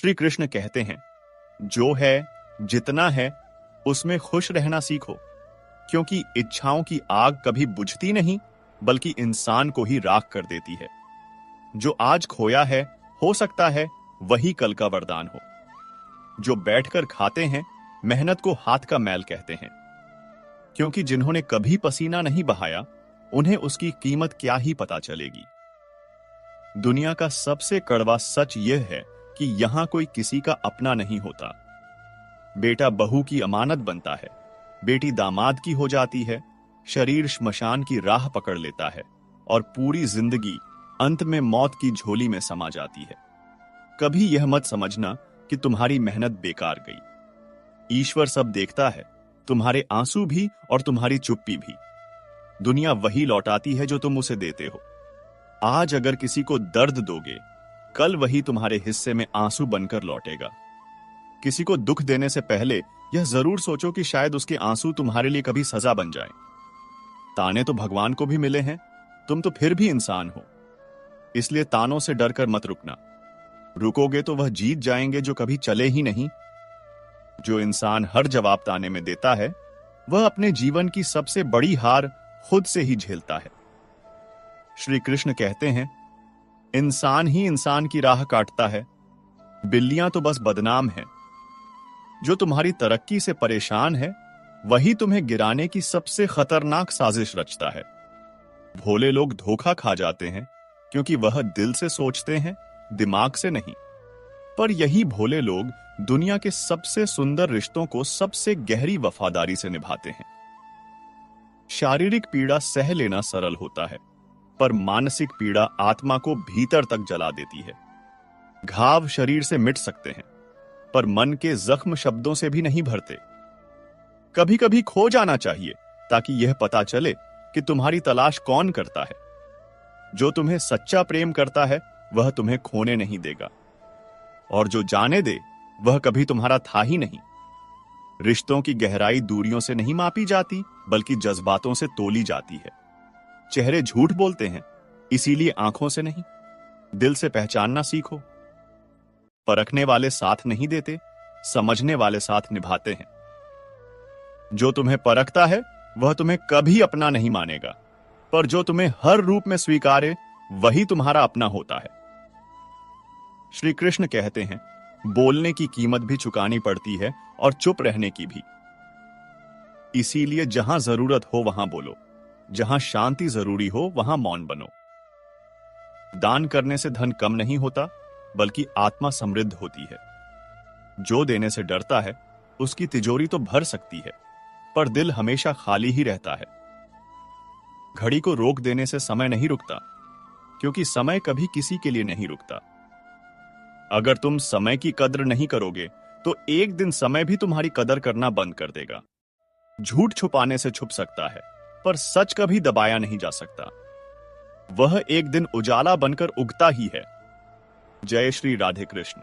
श्री कृष्ण कहते हैं, जो है जितना है उसमें खुश रहना सीखो, क्योंकि इच्छाओं की आग कभी बुझती नहीं बल्कि इंसान को ही राख कर देती है। जो आज खोया है हो सकता है वही कल का वरदान हो। जो बैठकर खाते हैं मेहनत को हाथ का मैल कहते हैं, क्योंकि जिन्होंने कभी पसीना नहीं बहाया उन्हें उसकी कीमत क्या ही पता चलेगी। दुनिया का सबसे कड़वा सच यह है कि यहां कोई किसी का अपना नहीं होता। बेटा बहू की अमानत बनता है, बेटी दामाद की हो जाती है, शरीर श्मशान की राह पकड़ लेता है और पूरी जिंदगी अंत में मौत की झोली में समा जाती है। कभी यह मत समझना कि तुम्हारी मेहनत बेकार गई। ईश्वर सब देखता है, तुम्हारे आंसू भी और तुम्हारी चुप्पी भी। दुनिया वही लौटाती है जो तुम उसे देते हो। आज अगर किसी को दर्द दोगे, कल वही तुम्हारे हिस्से में आंसू बनकर लौटेगा। किसी को दुख देने से पहले यह जरूर सोचो कि शायद उसके आंसू तुम्हारे लिए कभी सजा बन जाएं। ताने तो भगवान को भी मिले हैं, तुम तो फिर भी इंसान हो। इसलिए तानों से डरकर मत रुकना। रुकोगे तो वह जीत जाएंगे जो कभी चले ही नहीं। जो इंसान हर जवाब ताने में देता है वह अपने जीवन की सबसे बड़ी हार खुद से ही झेलता है। श्री कृष्ण कहते हैं, इंसान ही इंसान की राह काटता है, बिल्लियां तो बस बदनाम हैं। जो तुम्हारी तरक्की से परेशान है वही तुम्हें गिराने की सबसे खतरनाक साजिश रचता है। भोले लोग धोखा खा जाते हैं क्योंकि वह दिल से सोचते हैं, दिमाग से नहीं। पर यही भोले लोग दुनिया के सबसे सुंदर रिश्तों को सबसे गहरी वफादारी से निभाते हैं। शारीरिक पीड़ा सह लेना सरल होता है, पर मानसिक पीड़ा आत्मा को भीतर तक जला देती है। घाव शरीर से मिट सकते हैं, पर मन के जख्म शब्दों से भी नहीं भरते। कभी कभी खो जाना चाहिए ताकि यह पता चले कि तुम्हारी तलाश कौन करता है। जो तुम्हें सच्चा प्रेम करता है वह तुम्हें खोने नहीं देगा, और जो जाने दे वह कभी तुम्हारा था ही नहीं। रिश्तों की गहराई दूरियों से नहीं मापी जाती बल्कि जज्बातों से तोली जाती है। चेहरे झूठ बोलते हैं, इसीलिए आंखों से नहीं, दिल से पहचानना सीखो। परखने वाले साथ नहीं देते, समझने वाले साथ निभाते हैं। जो तुम्हें परखता है वह तुम्हें कभी अपना नहीं मानेगा, पर जो तुम्हें हर रूप में स्वीकारे वही तुम्हारा अपना होता है। श्री कृष्ण कहते हैं, बोलने की कीमत भी चुकानी पड़ती है और चुप रहने की भी। इसीलिए जहां जरूरत हो वहां बोलो, जहां शांति जरूरी हो वहां मौन बनो। दान करने से धन कम नहीं होता बल्कि आत्मा समृद्ध होती है। जो देने से डरता है उसकी तिजोरी तो भर सकती है, पर दिल हमेशा खाली ही रहता है। घड़ी को रोक देने से समय नहीं रुकता, क्योंकि समय कभी किसी के लिए नहीं रुकता। अगर तुम समय की कद्र नहीं करोगे तो एक दिन समय भी तुम्हारी कदर करना बंद कर देगा। झूठ छुपाने से छुप सकता है, पर सच कभी दबाया नहीं जा सकता। वह एक दिन उजाला बनकर उगता ही है। जय श्री राधे कृष्ण।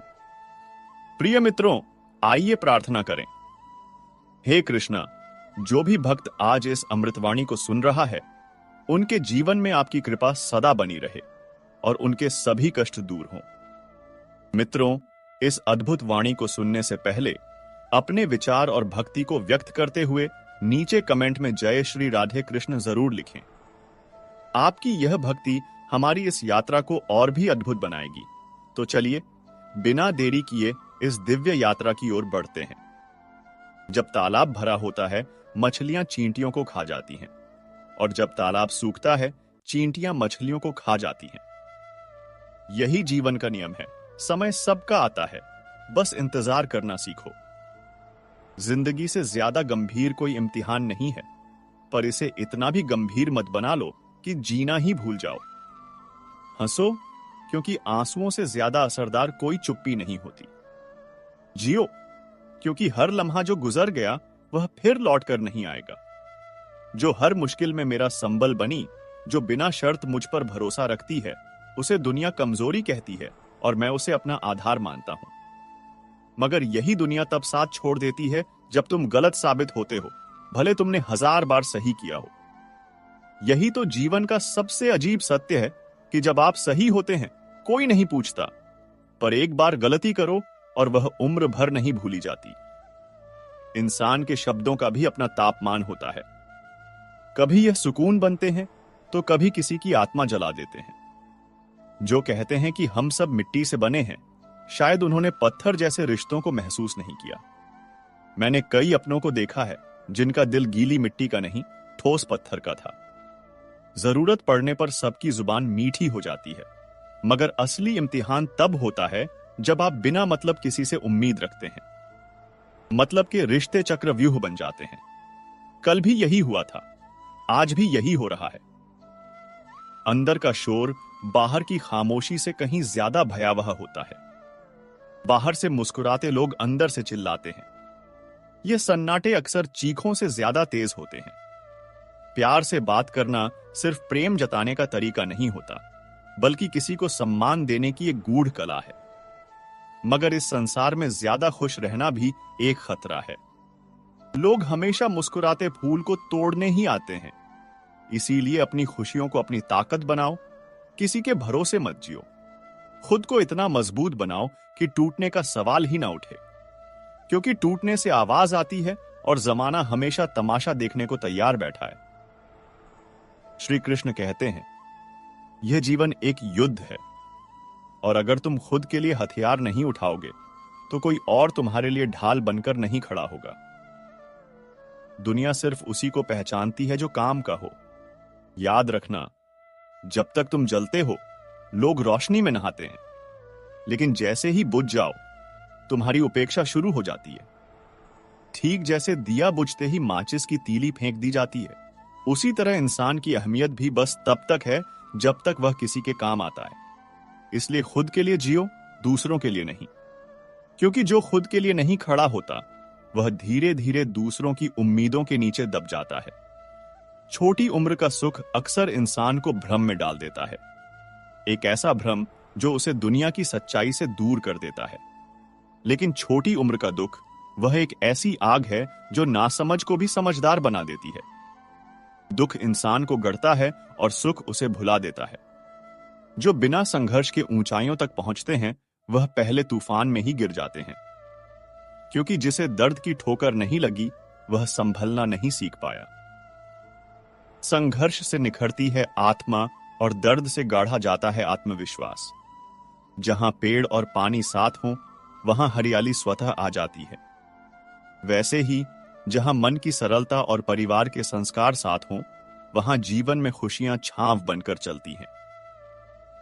प्रिय मित्रों, आइए प्रार्थना करें। हे कृष्णा, जो भी भक्त आज इस अमृतवाणी को सुन रहा है उनके जीवन में आपकी कृपा सदा बनी रहे और उनके सभी कष्ट दूर हों। मित्रों, इस अद्भुत वाणी को सुनने से पहले अपने विचार और भक्ति को व्यक्त करते हुए नीचे कमेंट में जय श्री राधे कृष्ण जरूर लिखें। आपकी यह भक्ति हमारी इस यात्रा को और भी अद्भुत बनाएगी। तो चलिए बिना देरी किए इस दिव्य यात्रा की ओर बढ़ते हैं। जब तालाब भरा होता है मछलियां चींटियों को खा जाती हैं, और जब तालाब सूखता है चींटियां मछलियों को खा जाती हैं। यही जीवन का नियम है। समय सबका आता है, बस इंतजार करना सीखो। जिंदगी से ज्यादा गंभीर कोई इम्तिहान नहीं है, पर इसे इतना भी गंभीर मत बना लो कि जीना ही भूल जाओ। हंसो, क्योंकि आंसुओं से ज्यादा असरदार कोई चुप्पी नहीं होती। जियो, क्योंकि हर लम्हा जो गुजर गया वह फिर लौट कर नहीं आएगा। जो हर मुश्किल में मेरा संबल बनी, जो बिना शर्त मुझ पर भरोसा रखती है, उसे दुनिया कमजोरी कहती है और मैं उसे अपना आधार मानता हूं। मगर यही दुनिया तब साथ छोड़ देती है जब तुम गलत साबित होते हो, भले तुमने 1000 बार सही किया हो। यही तो जीवन का सबसे अजीब सत्य है कि जब आप सही होते हैं कोई नहीं पूछता, पर एक बार गलती करो और वह उम्र भर नहीं भूली जाती। इंसान के शब्दों का भी अपना तापमान होता है। कभी यह सुकून बनते हैं तो कभी किसी की आत्मा जला देते हैं। जो कहते हैं कि हम सब मिट्टी से बने हैं, शायद उन्होंने पत्थर जैसे रिश्तों को महसूस नहीं किया। मैंने कई अपनों को देखा है जिनका दिल गीली मिट्टी का नहीं, ठोस पत्थर का था। जरूरत पड़ने पर सबकी जुबान मीठी हो जाती है, मगर असली इम्तिहान तब होता है जब आप बिना मतलब किसी से उम्मीद रखते हैं। मतलब के रिश्ते चक्रव्यूह बन जाते हैं। कल भी यही हुआ था, आज भी यही हो रहा है। अंदर का शोर बाहर की खामोशी से कहीं ज्यादा भयावह होता है। बाहर से मुस्कुराते लोग अंदर से चिल्लाते हैं। ये सन्नाटे अक्सर चीखों से ज्यादा तेज होते हैं। प्यार से बात करना सिर्फ प्रेम जताने का तरीका नहीं होता, बल्कि किसी को सम्मान देने की एक गूढ़ कला है। मगर इस संसार में ज्यादा खुश रहना भी एक खतरा है। लोग हमेशा मुस्कुराते फूल को तोड़ने ही आते हैं। इसीलिए अपनी खुशियों को अपनी ताकत बनाओ, किसी के भरोसे मत जियो। खुद को इतना मजबूत बनाओ कि टूटने का सवाल ही ना उठे, क्योंकि टूटने से आवाज आती है और जमाना हमेशा तमाशा देखने को तैयार बैठा है। श्री कृष्ण कहते हैं, यह जीवन एक युद्ध है, और अगर तुम खुद के लिए हथियार नहीं उठाओगे तो कोई और तुम्हारे लिए ढाल बनकर नहीं खड़ा होगा। दुनिया सिर्फ उसी को पहचानती है जो काम का हो। याद रखना, जब तक तुम जलते हो लोग रोशनी में नहाते हैं, लेकिन जैसे ही बुझ जाओ तुम्हारी उपेक्षा शुरू हो जाती है। ठीक जैसे दिया बुझते ही माचिस की तीली फेंक दी जाती है, उसी तरह इंसान की अहमियत भी बस तब तक है जब तक वह किसी के काम आता है। इसलिए खुद के लिए जियो, दूसरों के लिए नहीं। क्योंकि जो खुद के लिए नहीं खड़ा होता वह धीरे धीरे दूसरों की उम्मीदों के नीचे दब जाता है। छोटी उम्र का सुख अक्सर इंसान को भ्रम में डाल देता है, एक ऐसा भ्रम जो उसे दुनिया की सच्चाई से दूर कर देता है। लेकिन छोटी उम्र का दुख वह एक ऐसी आग है जो नासमझ को भी समझदार बना देती है। दुख इंसान को गढ़ता है और सुख उसे भुला देता है। जो बिना संघर्ष के ऊंचाइयों तक पहुंचते हैं वह पहले तूफान में ही गिर जाते हैं, क्योंकि जिसे दर्द की ठोकर नहीं लगी वह संभलना नहीं सीख पाया। संघर्ष से निखरती है आत्मा और दर्द से गाढ़ा जाता है आत्मविश्वास। जहां पेड़ और पानी साथ हों वहां हरियाली स्वतः आ जाती है। वैसे ही जहां मन की सरलता और परिवार के संस्कार साथ हों वहां जीवन में खुशियां छांव बनकर चलती हैं।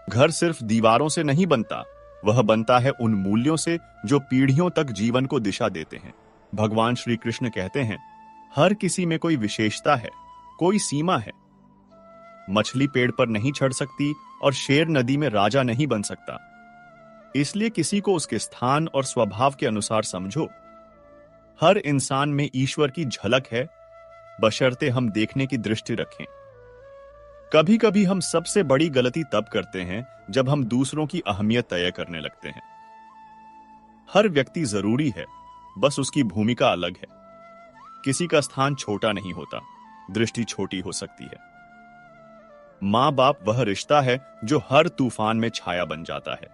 घर सिर्फ दीवारों से नहीं बनता, वह बनता है उन मूल्यों से जो पीढ़ियों तक जीवन को दिशा देते हैं। भगवान श्री कृष्ण कहते हैं, हर किसी में कोई विशेषता है, कोई सीमा है। मछली पेड़ पर नहीं चढ़ सकती और शेर नदी में राजा नहीं बन सकता। इसलिए किसी को उसके स्थान और स्वभाव के अनुसार समझो। हर इंसान में ईश्वर की झलक है, बशर्ते हम देखने की दृष्टि रखें। कभी कभी हम सबसे बड़ी गलती तब करते हैं जब हम दूसरों की अहमियत तय करने लगते हैं। हर व्यक्ति जरूरी है, बस उसकी भूमिका अलग है। किसी का स्थान छोटा नहीं होता, दृष्टि छोटी हो सकती है। मां बाप वह रिश्ता है जो हर तूफान में छाया बन जाता है।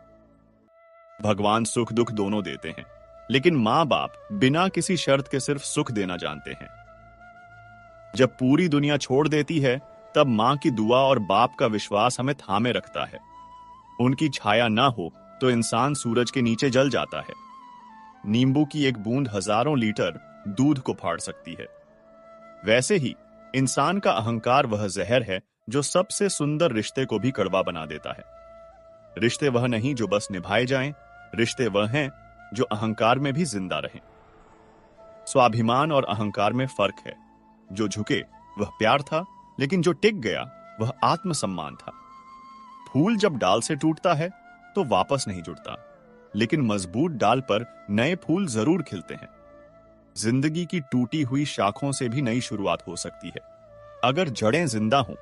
भगवान सुख दुख दोनों देते हैं, लेकिन मां बाप बिना किसी शर्त के सिर्फ सुख देना जानते हैं। जब पूरी दुनिया छोड़ देती है तब मां की दुआ और बाप का विश्वास हमें थामे रखता है। उनकी छाया ना हो तो इंसान सूरज के नीचे जल जाता है। नींबू की एक बूंद हजारों लीटर दूध को फाड़ सकती है। वैसे ही इंसान का अहंकार वह जहर है जो सबसे सुंदर रिश्ते को भी कड़वा बना देता है। रिश्ते वह नहीं जो बस निभाए जाएं, रिश्ते वह हैं जो अहंकार में भी जिंदा रहें। स्वाभिमान और अहंकार में फर्क है। जो झुके वह प्यार था, लेकिन जो टिक गया वह आत्मसम्मान था। फूल जब डाल से टूटता है तो वापस नहीं जुड़ता, लेकिन मजबूत डाल पर नए फूल जरूर खिलते हैं। जिंदगी की टूटी हुई शाखों से भी नई शुरुआत हो सकती है, अगर जड़ें जिंदा हों।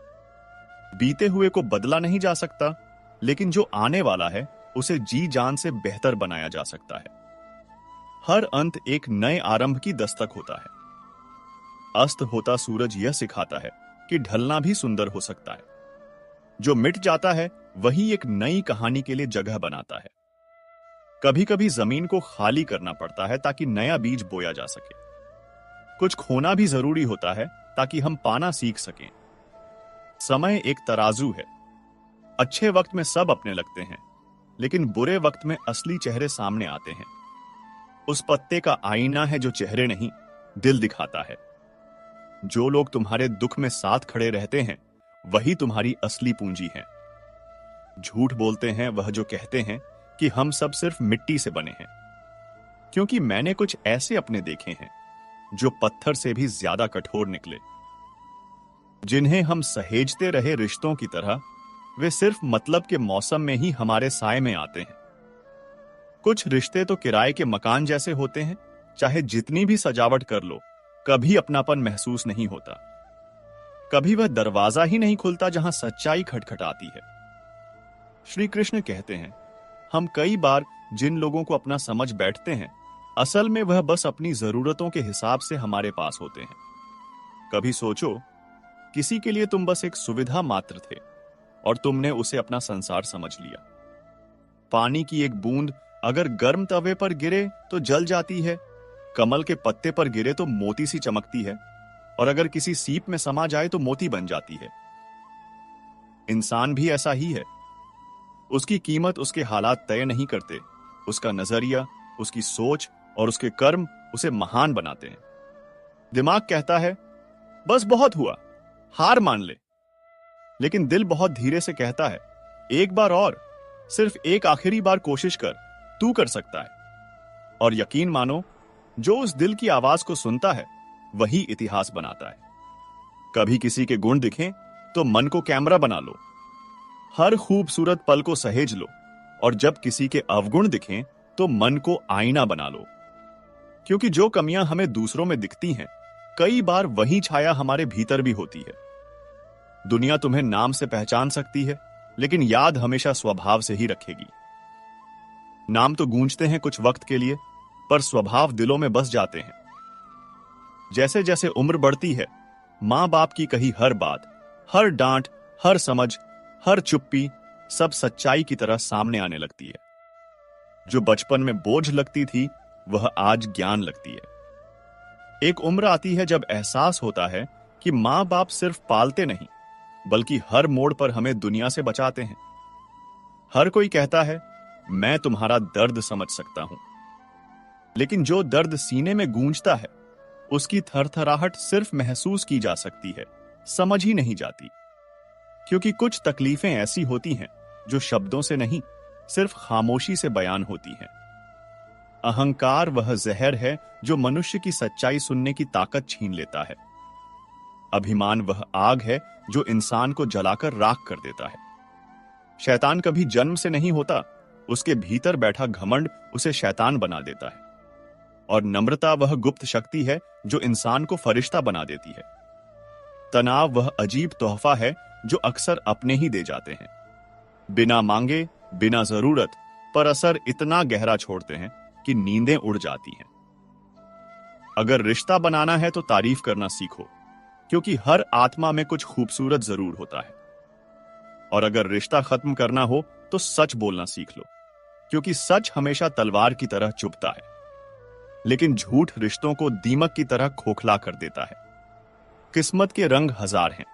बीते हुए को बदला नहीं जा सकता, लेकिन जो आने वाला है उसे जी जान से बेहतर बनाया जा सकता है। हर अंत एक नए आरंभ की दस्तक होता है। अस्त होता सूरज यह सिखाता है कि ढलना भी सुंदर हो सकता है। जो मिट जाता है वही एक नई कहानी के लिए जगह बनाता है। कभी कभी जमीन को खाली करना पड़ता है ताकि नया बीज बोया जा सके। कुछ खोना भी जरूरी होता है ताकि हम पाना सीख सकें। समय एक तराजू है। अच्छे वक्त में सब अपने लगते हैं, लेकिन बुरे वक्त में असली चेहरे सामने आते हैं। उस पत्ते का आईना है जो चेहरे नहीं, दिल दिखाता है। जो लोग तुम्हारे दुख में साथ खड़े रहते हैं, वही तुम्हारी असली पूंजी है। झूठ बोलते हैं वह जो कहते हैं कि हम सब सिर्फ मिट्टी से बने हैं, क्योंकि मैंने कुछ ऐसे अपने देखे हैं जो पत्थर से भी ज्यादा कठोर निकले। जिन्हें हम सहेजते रहे रिश्तों की तरह, वे सिर्फ मतलब के मौसम में ही हमारे साए में आते हैं। कुछ रिश्ते तो किराए के मकान जैसे होते हैं, चाहे जितनी भी सजावट कर लो, कभी अपनापन महसूस नहीं होता। कभी वह दरवाजा ही नहीं खुलता जहां सच्चाई खटखटाती है। श्री कृष्ण कहते हैं, हम कई बार जिन लोगों को अपना समझ बैठते हैं, असल में वह बस अपनी जरूरतों के हिसाब से हमारे पास होते हैं। कभी सोचो, किसी के लिए तुम बस एक सुविधा मात्र थे और तुमने उसे अपना संसार समझ लिया। पानी की एक बूंद अगर गर्म तवे पर गिरे तो जल जाती है, कमल के पत्ते पर गिरे तो मोती सी चमकती है, और अगर किसी सीप में समा जाए तो मोती बन जाती है। इंसान भी ऐसा ही है। उसकी कीमत उसके हालात तय नहीं करते, उसका नजरिया, उसकी सोच और उसके कर्म उसे महान बनाते हैं। दिमाग कहता है, बस बहुत हुआ, हार मान ले। लेकिन दिल बहुत धीरे से कहता है, एक बार और, सिर्फ एक आखिरी बार कोशिश कर, तू कर सकता है। और यकीन मानो, जो उस दिल की आवाज को सुनता है, वही इतिहास बनाता है। कभी किसी के गुण दिखें तो मन को कैमरा बना लो, हर खूबसूरत पल को सहेज लो, और जब किसी के अवगुण दिखें तो मन को आईना बना लो। क्योंकि जो कमियां हमें दूसरों में दिखती हैं, कई बार वही छाया हमारे भीतर भी होती है। दुनिया तुम्हें नाम से पहचान सकती है, लेकिन याद हमेशा स्वभाव से ही रखेगी। नाम तो गूंजते हैं कुछ वक्त के लिए, पर स्वभाव दिलों में बस जाते हैं। जैसे जैसे उम्र बढ़ती है, मां बाप की कही हर बात, हर डांट, हर समझ, हर चुप्पी सब सच्चाई की तरह सामने आने लगती है। जो बचपन में बोझ लगती थी, वह आज ज्ञान लगती है। एक उम्र आती है जब एहसास होता है कि मां बाप सिर्फ पालते नहीं, बल्कि हर मोड़ पर हमें दुनिया से बचाते हैं। हर कोई कहता है, मैं तुम्हारा दर्द समझ सकता हूं, लेकिन जो दर्द सीने में गूंजता है, उसकी थरथराहट सिर्फ महसूस की जा सकती है, समझ ही नहीं जाती। क्योंकि कुछ तकलीफें ऐसी होती हैं जो शब्दों से नहीं, सिर्फ खामोशी से बयान होती हैं। अहंकार वह जहर है जो मनुष्य की सच्चाई सुनने की ताकत छीन लेता है। अभिमान वह आग है जो इंसान को जलाकर राख कर देता है। शैतान कभी जन्म से नहीं होता, उसके भीतर बैठा घमंड उसे शैतान बना देता है। और नम्रता वह गुप्त शक्ति है जो इंसान को फरिश्ता बना देती है। तनाव वह अजीब तोहफा है जो अक्सर अपने ही दे जाते हैं, बिना मांगे, बिना जरूरत, पर असर इतना गहरा छोड़ते हैं कि नींदें उड़ जाती हैं। अगर रिश्ता बनाना है तो तारीफ करना सीखो, क्योंकि हर आत्मा में कुछ खूबसूरत जरूर होता है। और अगर रिश्ता खत्म करना हो तो सच बोलना सीख लो, क्योंकि सच हमेशा तलवार की तरह चुभता है, लेकिन झूठ रिश्तों को दीमक की तरह खोखला कर देता है। किस्मत के रंग हजार हैं,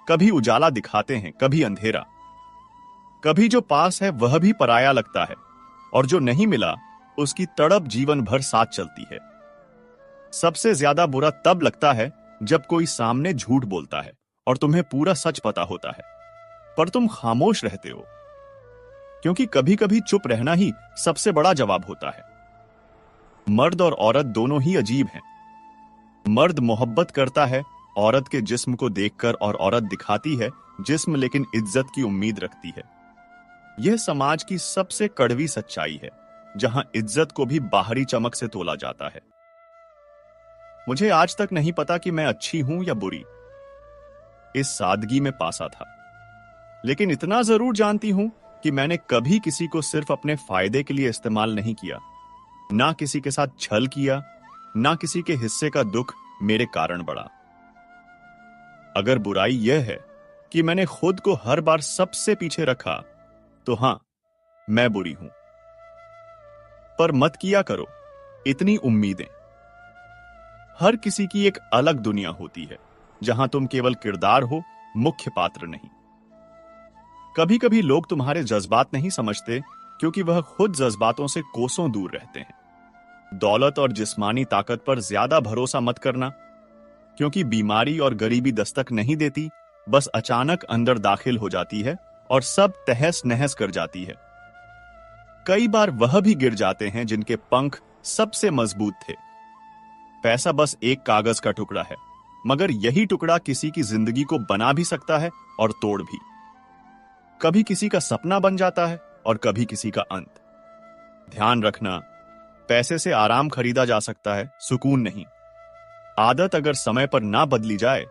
कभी उजाला दिखाते हैं, कभी अंधेरा। कभी जो पास है वह भी पराया लगता है, और जो नहीं मिला उसकी तड़प जीवन भर साथ चलती है। सबसे ज्यादा बुरा तब लगता है जब कोई सामने झूठ बोलता है और तुम्हें पूरा सच पता होता है, पर तुम खामोश रहते हो, क्योंकि कभी कभी चुप रहना ही सबसे बड़ा जवाब होता है। मर्द और औरत दोनों ही अजीब हैं। मर्द मोहब्बत करता है औरत के जिस्म को देखकर, और औरत दिखाती है जिस्म लेकिन इज्जत की उम्मीद रखती है। यह समाज की सबसे कड़वी सच्चाई है, जहां इज्जत को भी बाहरी चमक से तोला जाता है। मुझे आज तक नहीं पता कि मैं अच्छी हूं या बुरी, इस सादगी में पासा था। लेकिन इतना जरूर जानती हूं कि मैंने कभी किसी को सिर्फ अपने फायदे के लिए इस्तेमाल नहीं किया, ना किसी के साथ छल किया, ना किसी के हिस्से का दुख मेरे कारण बढ़ा। अगर बुराई यह है कि मैंने खुद को हर बार सबसे पीछे रखा, तो हां, मैं बुरी हूं। पर मत किया करो इतनी उम्मीदें। हर किसी की एक अलग दुनिया होती है जहां तुम केवल किरदार हो, मुख्य पात्र नहीं। कभी कभी लोग तुम्हारे जज्बात नहीं समझते क्योंकि वह खुद जज्बातों से कोसों दूर रहते हैं। दौलत और जिस्मानी ताकत पर ज्यादा भरोसा मत करना, क्योंकि बीमारी और गरीबी दस्तक नहीं देती, बस अचानक अंदर दाखिल हो जाती है और सब तहस नहस कर जाती है। कई बार वह भी गिर जाते हैं जिनके पंख सबसे मजबूत थे। पैसा बस एक कागज का टुकड़ा है, मगर यही टुकड़ा किसी की जिंदगी को बना भी सकता है और तोड़ भी। कभी किसी का सपना बन जाता है और कभी किसी का अंत। ध्यान रखना, पैसे से आराम खरीदा जा सकता है, सुकून नहीं। आदत अगर समय पर ना बदली जाए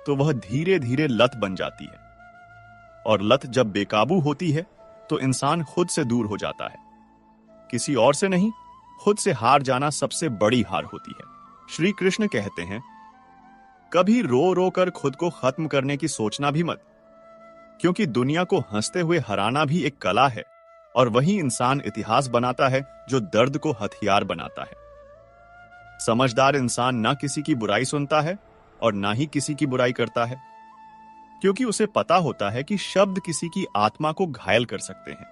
तो वह धीरे धीरे लत बन जाती है, और लत जब बेकाबू होती है तो इंसान खुद से दूर हो जाता है। किसी और से नहीं, खुद से हार जाना सबसे बड़ी हार होती है। श्री कृष्ण कहते हैं, कभी रो रो कर खुद को खत्म करने की सोचना भी मत, क्योंकि दुनिया को हंसते हुए हराना भी एक कला है, और वही इंसान इतिहास बनाता है जो दर्द को हथियार बनाता है। समझदार इंसान ना किसी की बुराई सुनता है और ना ही किसी की बुराई करता है, क्योंकि उसे पता होता है कि शब्द किसी की आत्मा को घायल कर सकते हैं।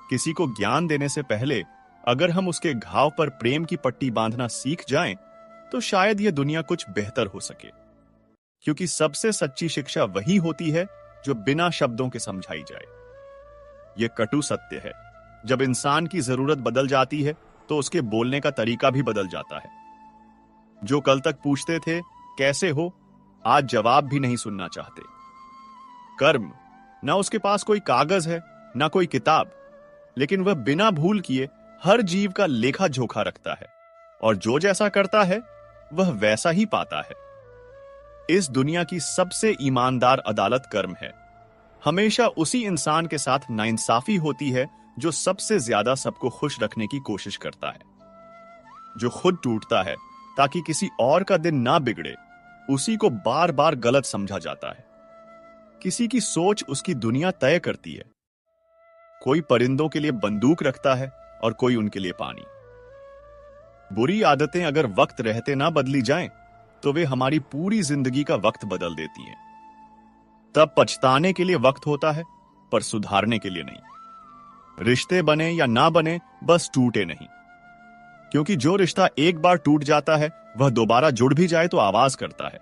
किसी को ज्ञान देने से पहले अगर हम उसके घाव पर प्रेम की पट्टी बांधना सीख जाएं, तो शायद यह दुनिया कुछ बेहतर हो सके। क्योंकि सबसे सच्ची शिक्षा वही होती है जो बिना शब्दों के समझाई जाए। यह कटु सत्य है, जब इंसान की जरूरत बदल जाती है तो उसके बोलने का तरीका भी बदल जाता है। जो कल तक पूछते थे कैसे हो, आज जवाब भी नहीं सुनना चाहते। कर्म, ना उसके पास कोई कागज है ना कोई किताब, लेकिन वह बिना भूल किए हर जीव का लेखा जोखा रखता है, और जो जैसा करता है वह वैसा ही पाता है। इस दुनिया की सबसे ईमानदार अदालत कर्म है। हमेशा उसी इंसान के साथ नाइंसाफी होती है जो सबसे ज्यादा सबको खुश रखने की कोशिश करता है। जो खुद टूटता है ताकि किसी और का दिन ना बिगड़े, उसी को बार बार गलत समझा जाता है। किसी की सोच उसकी दुनिया तय करती है। कोई परिंदों के लिए बंदूक रखता है और कोई उनके लिए पानी। बुरी आदतें अगर वक्त रहते ना बदली जाएं, तो वे हमारी पूरी जिंदगी का वक्त बदल देती हैं। तब पछताने के लिए वक्त होता है, पर सुधारने के लिए नहीं। रिश्ते बने या ना बने, बस टूटे नहीं। क्योंकि जो रिश्ता एक बार टूट जाता है, वह दोबारा जुड़ भी जाए तो आवाज करता है।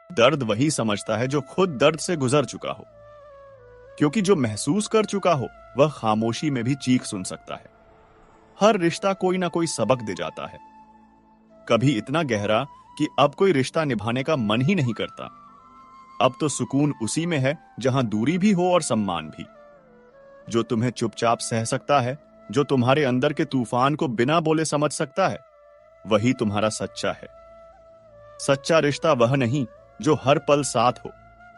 दर्द वही समझता है जो खुद दर्द से गुजर चुका हो, क्योंकि जो महसूस कर चुका हो वह खामोशी में भी चीख सुन सकता है। हर रिश्ता कोई ना कोई सबक दे जाता है, कभी इतना गहरा कि अब कोई रिश्ता निभाने का मन ही नहीं करता। अब तो सुकून उसी में है जहां दूरी भी हो और सम्मान भी। जो तुम्हें चुपचाप सह सकता है, जो तुम्हारे अंदर के तूफान को बिना बोले समझ सकता है, वही तुम्हारा सच्चा है। सच्चा रिश्ता वह नहीं जो हर पल साथ हो,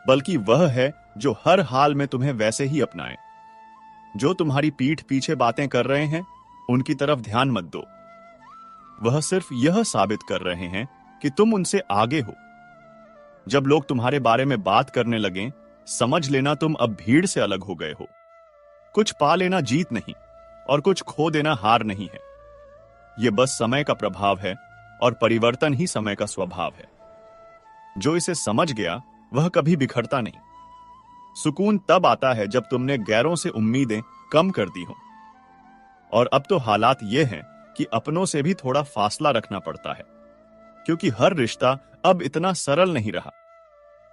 बल्कि वह है जो हर हाल में तुम्हें वैसे ही अपनाए। जो तुम्हारी पीठ पीछे बातें कर रहे हैं, उनकी तरफ ध्यान मत दो। वह सिर्फ यह साबित कर रहे हैं कि तुम उनसे आगे हो। जब लोग तुम्हारे बारे में बात करने लगें, समझ लेना तुम अब भीड़ से अलग हो गए हो। कुछ पा लेना जीत नहीं, और कुछ खो देना हार नहीं है। यह बस समय का प्रभाव है, और परिवर्तन ही समय का स्वभाव है। जो इसे समझ गया वह कभी बिखरता नहीं। सुकून तब आता है जब तुमने गैरों से उम्मीदें कम कर दी हो। और अब तो हालात ये हैं कि अपनों से भी थोड़ा फासला रखना पड़ता है, क्योंकि हर रिश्ता अब इतना सरल नहीं रहा।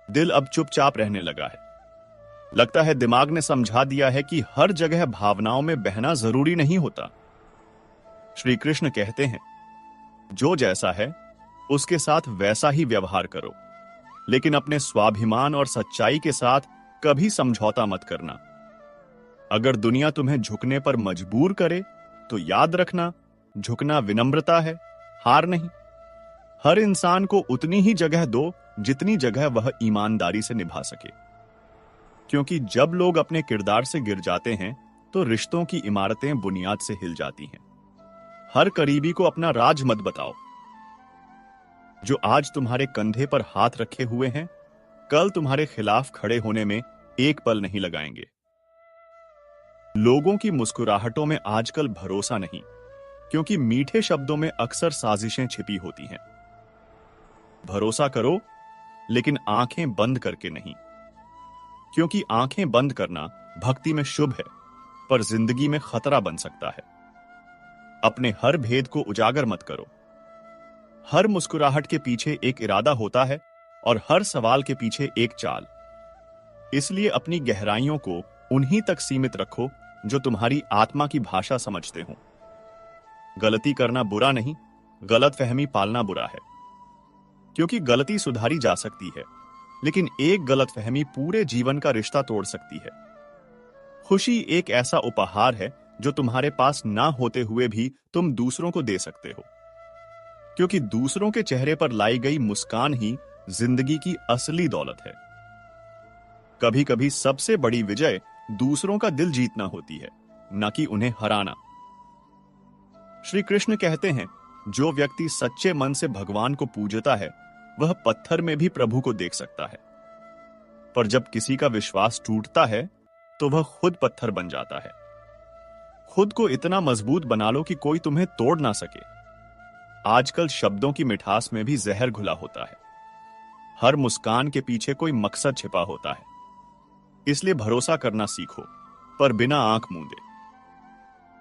दिल अब चुपचाप रहने लगा है। लगता है दिमाग ने समझा दिया है कि हर जगह भावनाओं में बहना जरूरी नहीं होता। श्री कृष्ण कहते हैं, जो जैसा है उसके साथ वैसा ही व्यवहार करो, लेकिन अपने स्वाभिमान और सच्चाई के साथ कभी समझौता मत करना। अगर दुनिया तुम्हें झुकने पर मजबूर करे, तो याद रखना, झुकना विनम्रता है, हार नहीं। हर इंसान को उतनी ही जगह दो जितनी जगह वह ईमानदारी से निभा सके। क्योंकि जब लोग अपने किरदार से गिर जाते हैं, तो रिश्तों की इमारतें बुनियाद से हिल जाती हैं। हर करीबी को अपना राज मत बताओ। जो आज तुम्हारे कंधे पर हाथ रखे हुए हैं, कल तुम्हारे खिलाफ खड़े होने में एक पल नहीं लगाएंगे। लोगों की मुस्कुराहटों में आजकल भरोसा नहीं, क्योंकि मीठे शब्दों में अक्सर साजिशें छिपी होती हैं। भरोसा करो, लेकिन आंखें बंद करके नहीं, क्योंकि आंखें बंद करना भक्ति में शुभ है, पर जिंदगी में खतरा बन सकता है। अपने हर भेद को उजागर मत करो। हर मुस्कुराहट के पीछे एक इरादा होता है और हर सवाल के पीछे एक चाल। इसलिए अपनी गहराइयों को उन्हीं तक सीमित रखो जो तुम्हारी आत्मा की भाषा समझते हो। गलती करना बुरा नहीं, गलतफहमी पालना बुरा है, क्योंकि गलती सुधारी जा सकती है, लेकिन एक गलतफहमी पूरे जीवन का रिश्ता तोड़ सकती है। खुशी एक ऐसा उपहार है जो तुम्हारे पास ना होते हुए भी तुम दूसरों को दे सकते हो, क्योंकि दूसरों के चेहरे पर लाई गई मुस्कान ही जिंदगी की असली दौलत है। कभी कभी सबसे बड़ी विजय दूसरों का दिल जीतना होती है, न कि उन्हें हराना। श्री कृष्ण कहते हैं, जो व्यक्ति सच्चे मन से भगवान को पूजता है वह पत्थर में भी प्रभु को देख सकता है। पर जब किसी का विश्वास टूटता है तो वह खुद पत्थर बन जाता है। खुद को इतना मजबूत बना लो कि कोई तुम्हें तोड़ ना सके। आजकल शब्दों की मिठास में भी जहर घुला होता है। हर मुस्कान के पीछे कोई मकसद छिपा होता है। इसलिए भरोसा करना सीखो, पर बिना आंख मूंदे।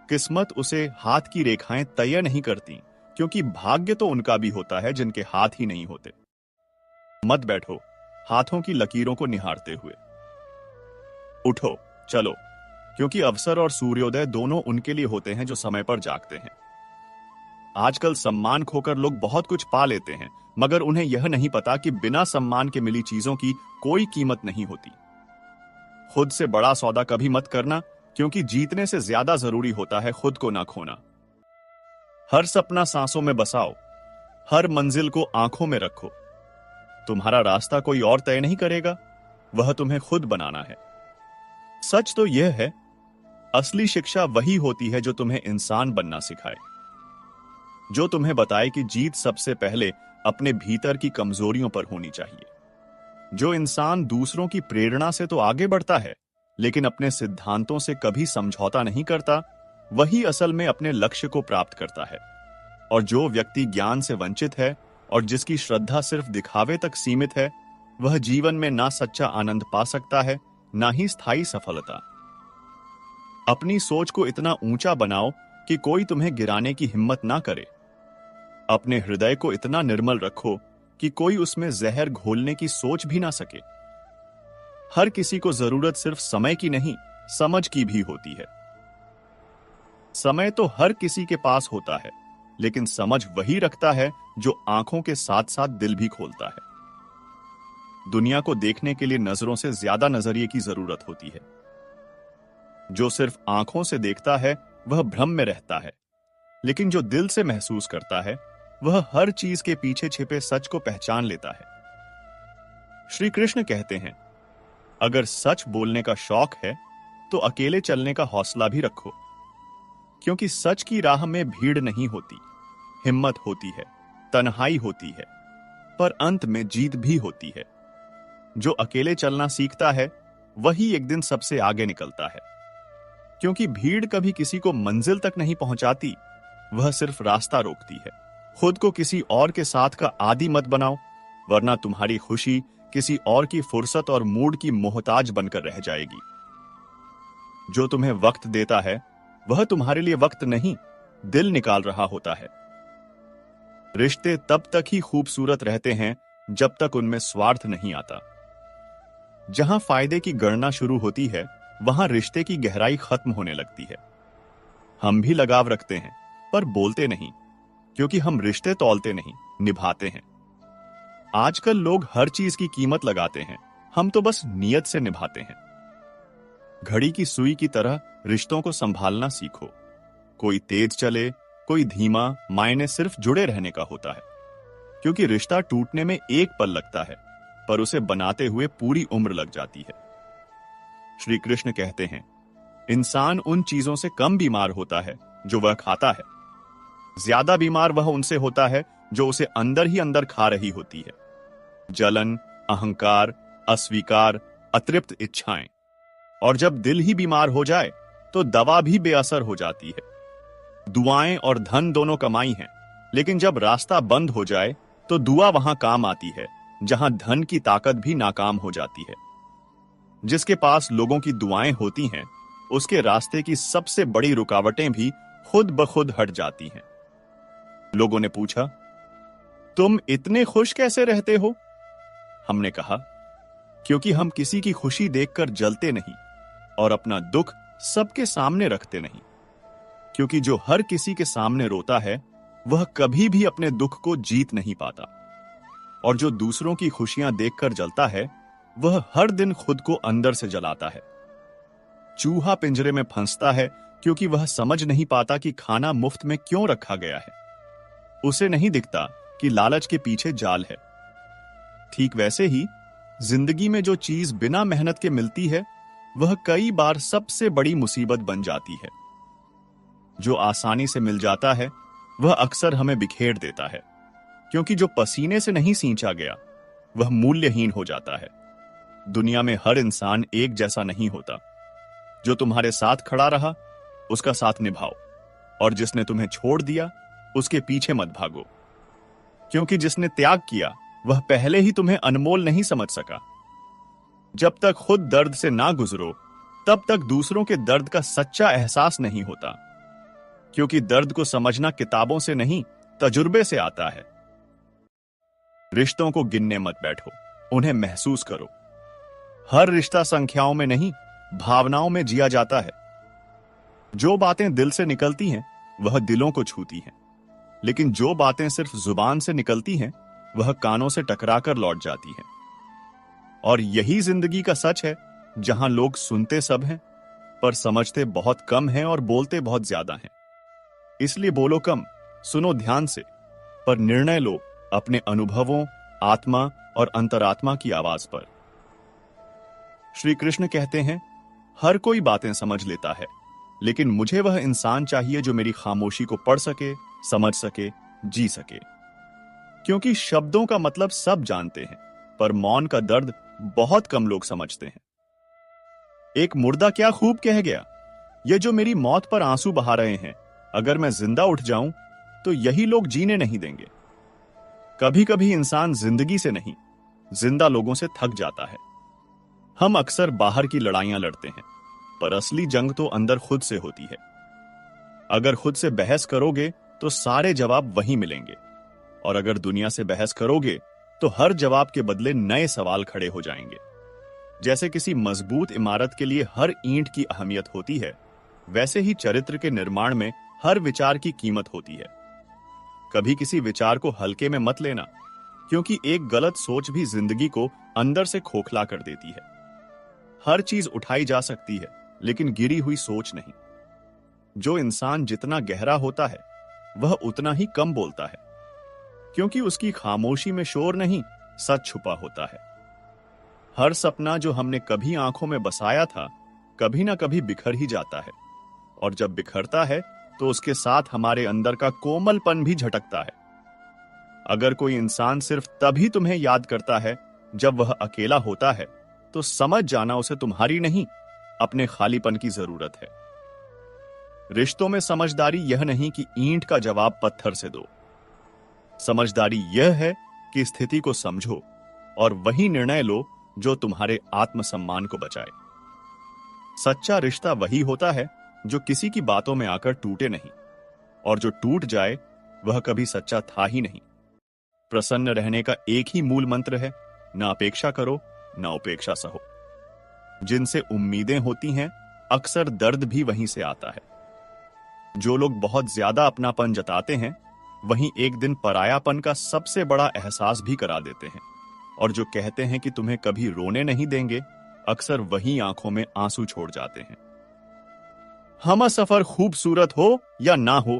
किस्मत उसे हाथ की रेखाएं तय नहीं करती, क्योंकि भाग्य तो उनका भी होता है जिनके हाथ ही नहीं होते। मत बैठो हाथों की लकीरों को निहारते हुए। उठो, चलो, क्योंकि अवसर और सूर्योदय दोनों उनके लिए होते हैं जो समय पर जागते हैं। आजकल सम्मान खोकर लोग बहुत कुछ पा लेते हैं, मगर उन्हें यह नहीं पता कि बिना सम्मान के मिली चीजों की कोई कीमत नहीं होती। खुद से बड़ा सौदा कभी मत करना, क्योंकि जीतने से ज्यादा जरूरी होता है खुद को ना खोना। हर सपना सांसों में बसाओ, हर मंजिल को आंखों में रखो। तुम्हारा रास्ता कोई और तय नहीं करेगा, वह तुम्हें खुद बनाना है। सच तो यह है, असली शिक्षा वही होती है जो तुम्हें इंसान बनना सिखाए, जो तुम्हें बताए कि जीत सबसे पहले अपने भीतर की कमजोरियों पर होनी चाहिए। जो इंसान दूसरों की प्रेरणा से तो आगे बढ़ता है, लेकिन अपने सिद्धांतों से कभी समझौता नहीं करता, वही असल में अपने लक्ष्य को प्राप्त करता है। और जो व्यक्ति ज्ञान से वंचित है और जिसकी श्रद्धा सिर्फ दिखावे तक सीमित है, वह जीवन में ना सच्चा आनंद पा सकता है, ना ही स्थायी सफलता। अपनी सोच को इतना ऊंचा बनाओ कि कोई तुम्हें गिराने की हिम्मत ना करे। अपने हृदय को इतना निर्मल रखो कि कोई उसमें जहर घोलने की सोच भी ना सके। हर किसी को जरूरत सिर्फ समय की नहीं, समझ की भी होती है। समय तो हर किसी के पास होता है, लेकिन समझ वही रखता है जो आंखों के साथ साथ दिल भी खोलता है। दुनिया को देखने के लिए नजरों से ज्यादा नजरिए की जरूरत होती है। जो सिर्फ आंखों से देखता है वह भ्रम में रहता है, लेकिन जो दिल से महसूस करता है वह हर चीज के पीछे छिपे सच को पहचान लेता है। श्री कृष्ण कहते हैं, अगर सच बोलने का शौक है तो अकेले चलने का हौसला भी रखो, क्योंकि सच की राह में भीड़ नहीं होती, हिम्मत होती है, तन्हाई होती है, पर अंत में जीत भी होती है। जो अकेले चलना सीखता है वही एक दिन सबसे आगे निकलता है, क्योंकि भीड़ कभी किसी को मंजिल तक नहीं पहुंचाती, वह सिर्फ रास्ता रोकती है। खुद को किसी और के साथ का आदी मत बनाओ, वरना तुम्हारी खुशी किसी और की फुर्सत और मूड की मोहताज बनकर रह जाएगी। जो तुम्हें वक्त देता है वह तुम्हारे लिए वक्त नहीं, दिल निकाल रहा होता है। रिश्ते तब तक ही खूबसूरत रहते हैं जब तक उनमें स्वार्थ नहीं आता। जहां फायदे की गणना शुरू होती है, वहां रिश्ते की गहराई खत्म होने लगती है। हम भी लगाव रखते हैं, पर बोलते नहीं, क्योंकि हम रिश्ते तौलते नहीं, निभाते हैं। आजकल लोग हर चीज की कीमत लगाते हैं, हम तो बस नियत से निभाते हैं। घड़ी की सुई की तरह रिश्तों को संभालना सीखो। कोई तेज चले, कोई धीमा, मायने सिर्फ जुड़े रहने का होता है, क्योंकि रिश्ता टूटने में एक पल लगता है, पर उसे बनाते हुए पूरी उम्र लग जाती है। श्री कृष्ण कहते हैं, इंसान उन चीजों से कम बीमार होता है जो वह खाता है, ज्यादा बीमार वह उनसे होता है जो उसे अंदर ही अंदर खा रही होती है। जलन, अहंकार, अस्वीकार, अतृप्त इच्छाएं। और जब दिल ही बीमार हो जाए तो दवा भी बेअसर हो जाती है। दुआएं और धन दोनों कमाई हैं, लेकिन जब रास्ता बंद हो जाए तो दुआ वहां काम आती है जहां धन की ताकत भी नाकाम हो जाती है। जिसके पास लोगों की दुआएं होती हैं, उसके रास्ते की सबसे बड़ी रुकावटें भी खुद ब खुद हट जाती हैं। लोगों ने पूछा, तुम इतने खुश कैसे रहते हो? हमने कहा, क्योंकि हम किसी की खुशी देखकर जलते नहीं और अपना दुख सबके सामने रखते नहीं। क्योंकि जो हर किसी के सामने रोता है, वह कभी भी अपने दुख को जीत नहीं पाता, और जो दूसरों की खुशियां देखकर जलता है, वह हर दिन खुद को अंदर से जलाता है। चूहा पिंजरे में फंसता है क्योंकि वह समझ नहीं पाता कि खाना मुफ्त में क्यों रखा गया है। उसे नहीं दिखता कि लालच के पीछे जाल है। ठीक वैसे ही जिंदगी में जो चीज बिना मेहनत के मिलती है, वह कई बार सबसे बड़ी मुसीबत बन जाती है। जो आसानी से मिल जाता है, वह अक्सर हमें बिखेर देता है, क्योंकि जो पसीने से नहीं सींचा गया, वह मूल्यहीन हो जाता है। दुनिया में हर इंसान एक जैसा नहीं होता। जो तुम्हारे साथ खड़ा रहा, उसका साथ निभाओ, और जिसने तुम्हें छोड़ दिया, उसके पीछे मत भागो। क्योंकि जिसने त्याग किया, वह पहले ही तुम्हें अनमोल नहीं समझ सका। जब तक खुद दर्द से ना गुजरो, तब तक दूसरों के दर्द का सच्चा एहसास नहीं होता। क्योंकि दर्द को समझना किताबों से नहीं, तजुर्बे से आता है। रिश्तों को गिनने मत बैठो, उन्हें महसूस करो। हर रिश्ता संख्याओं में नहीं, भावनाओं में जिया जाता है। जो बातें दिल से निकलती हैं, वह दिलों को छूती हैं, लेकिन जो बातें सिर्फ जुबान से निकलती हैं, वह कानों से टकराकर लौट जाती हैं। और यही जिंदगी का सच है, जहां लोग सुनते सब हैं, पर समझते बहुत कम हैं और बोलते बहुत ज्यादा हैं। इसलिए बोलो कम, सुनो ध्यान से, पर निर्णय लो अपने अनुभवों, आत्मा और अंतरात्मा की आवाज पर। श्री कृष्ण कहते हैं, हर कोई बातें समझ लेता है, लेकिन मुझे वह इंसान चाहिए जो मेरी खामोशी को पढ़ सके, समझ सके, जी सके। क्योंकि शब्दों का मतलब सब जानते हैं, पर मौन का दर्द बहुत कम लोग समझते हैं। एक मुर्दा क्या खूब कह गया, ये जो मेरी मौत पर आंसू बहा रहे हैं, अगर मैं जिंदा उठ जाऊं तो यही लोग जीने नहीं देंगे। कभी कभी इंसान जिंदगी से नहीं, जिंदा लोगों से थक जाता है। हम अक्सर बाहर की लड़ाइयां लड़ते हैं, पर असली जंग तो अंदर खुद से होती है। अगर खुद से बहस करोगे तो सारे जवाब वहीं मिलेंगे, और अगर दुनिया से बहस करोगे तो हर जवाब के बदले नए सवाल खड़े हो जाएंगे। जैसे किसी मजबूत इमारत के लिए हर ईंट की अहमियत होती है, वैसे ही चरित्र के निर्माण में हर विचार की कीमत होती है। कभी किसी विचार को हल्के में मत लेना, क्योंकि एक गलत सोच भी जिंदगी को अंदर से खोखला कर देती है। हर चीज उठाई जा सकती है, लेकिन गिरी हुई सोच नहीं। जो इंसान जितना गहरा होता है, वह उतना ही कम बोलता है, क्योंकि उसकी खामोशी में शोर नहीं, सच छुपा होता है। हर सपना जो हमने कभी आंखों में बसाया था, कभी ना कभी बिखर ही जाता है, और जब बिखरता है तो उसके साथ हमारे अंदर का कोमलपन भी झटकता है। अगर कोई इंसान सिर्फ तभी तुम्हें याद करता है जब वह अकेला होता है, तो समझ जाना उसे तुम्हारी नहीं, अपने खालीपन की जरूरत है। रिश्तों में समझदारी यह नहीं कि ईंट का जवाब पत्थर से दो। समझदारी यह है कि स्थिति को समझो और वही निर्णय लो जो तुम्हारे आत्मसम्मान को बचाए। सच्चा रिश्ता वही होता है जो किसी की बातों में आकर टूटे नहीं, और जो टूट जाए वह कभी सच्चा था ही नहीं। प्रसन्न रहने का एक ही मूल मंत्र है, ना अपेक्षा करो, ना उपेक्षा सहो। जिनसे उम्मीदें होती हैं, अक्सर दर्द भी वहीं से आता है। जो लोग बहुत ज्यादा अपनापन जताते हैं, वहीं एक दिन परायापन का सबसे बड़ा एहसास भी करा देते हैं। और जो कहते हैं कि तुम्हें कभी रोने नहीं देंगे, अक्सर वही आंखों में आंसू छोड़ जाते हैं। हमसफर खूबसूरत हो या ना हो,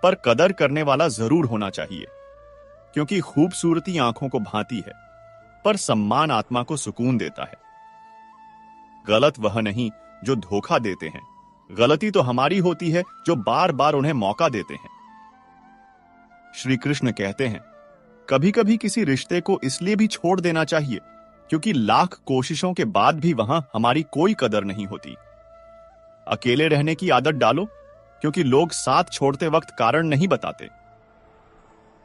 पर कदर करने वाला जरूर होना चाहिए, क्योंकि खूबसूरती आंखों को भाती है, पर सम्मान आत्मा को सुकून देता है। गलत वह नहीं जो धोखा देते हैं, गलती तो हमारी होती है जो बार बार उन्हें मौका देते हैं। श्री कृष्ण कहते हैं, कभी कभी किसी रिश्ते को इसलिए भी छोड़ देना चाहिए क्योंकि लाख कोशिशों के बाद भी वहां हमारी कोई कदर नहीं होती। अकेले रहने की आदत डालो, क्योंकि लोग साथ छोड़ते वक्त कारण नहीं बताते।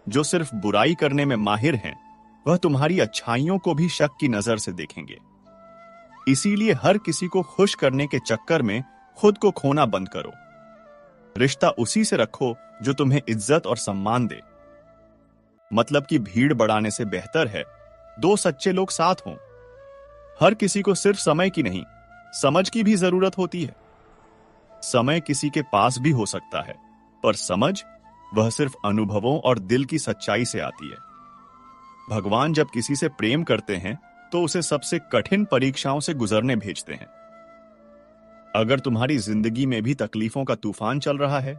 जो सिर्फ बुराई करने में माहिर हैं, वह तुम्हारी अच्छाइयों को भी शक की नजर से देखेंगे। इसीलिए हर किसी को खुश करने के चक्कर में खुद को खोना बंद करो। रिश्ता उसी से रखो जो तुम्हें इज्जत और सम्मान दे। मतलब कि भीड़ बढ़ाने से बेहतर है दो सच्चे लोग साथ हों। हर किसी को सिर्फ समय की नहीं, समझ की भी जरूरत होती है। समय किसी के पास भी हो सकता है, पर समझ वह सिर्फ अनुभवों और दिल की सच्चाई से आती है। भगवान जब किसी से प्रेम करते हैं तो उसे सबसे कठिन परीक्षाओं से गुजरने भेजते हैं। अगर तुम्हारी जिंदगी में भी तकलीफों का तूफान चल रहा है,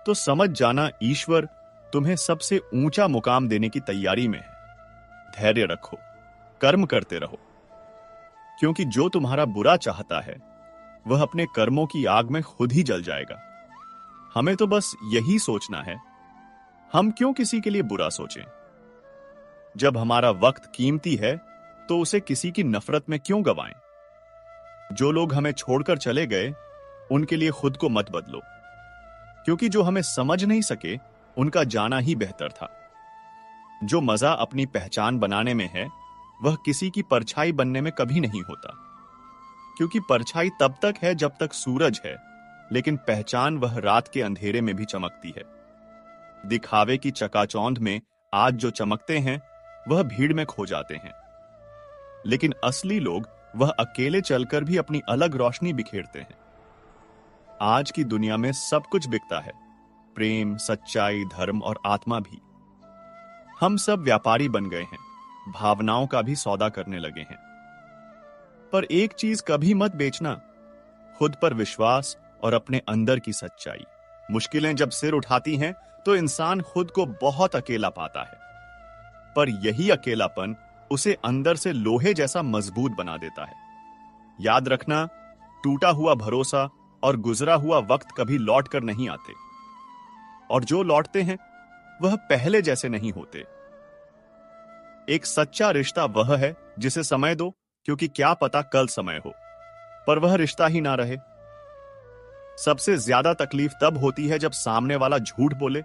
तो समझ जाना ईश्वर तुम्हें सबसे ऊंचा मुकाम देने की तैयारी में है। धैर्य रखो, कर्म करते रहो, क्योंकि जो तुम्हारा बुरा चाहता है वह अपने कर्मों की आग में खुद ही जल जाएगा। हमें तो बस यही सोचना है, हम क्यों किसी के लिए बुरा सोचें। जब हमारा वक्त कीमती है तो उसे किसी की नफरत में क्यों गवाएं। जो लोग हमें छोड़कर चले गए उनके लिए खुद को मत बदलो, क्योंकि जो हमें समझ नहीं सके उनका जाना ही बेहतर था। जो मजा अपनी पहचान बनाने में है, वह किसी की परछाई बनने में कभी नहीं होता। क्योंकि परछाई तब तक है जब तक सूरज है, लेकिन पहचान वह रात के अंधेरे में भी चमकती है। दिखावे की चकाचौंध में आज जो चमकते हैं वह भीड़ में खो जाते हैं, लेकिन असली लोग वह अकेले चलकर भी अपनी अलग रोशनी बिखेरते हैं। आज की दुनिया में सब कुछ बिकता है, प्रेम, सच्चाई, धर्म और आत्मा भी। हम सब व्यापारी बन गए हैं, भावनाओं का भी सौदा करने लगे हैं। पर एक चीज कभी मत बेचना, खुद पर विश्वास और अपने अंदर की सच्चाई। मुश्किलें जब सिर उठाती हैं तो इंसान खुद को बहुत अकेला पाता है, पर यही अकेलापन उसे अंदर से लोहे जैसा मजबूत बना देता है। याद रखना, टूटा हुआ भरोसा और गुजरा हुआ वक्त कभी लौट कर नहीं आते, और जो लौटते हैं वह पहले जैसे नहीं होते। एक सच्चा रिश्ता वह है जिसे समय दो, क्योंकि क्या पता कल समय हो पर वह रिश्ता ही ना रहे। सबसे ज्यादा तकलीफ तब होती है जब सामने वाला झूठ बोले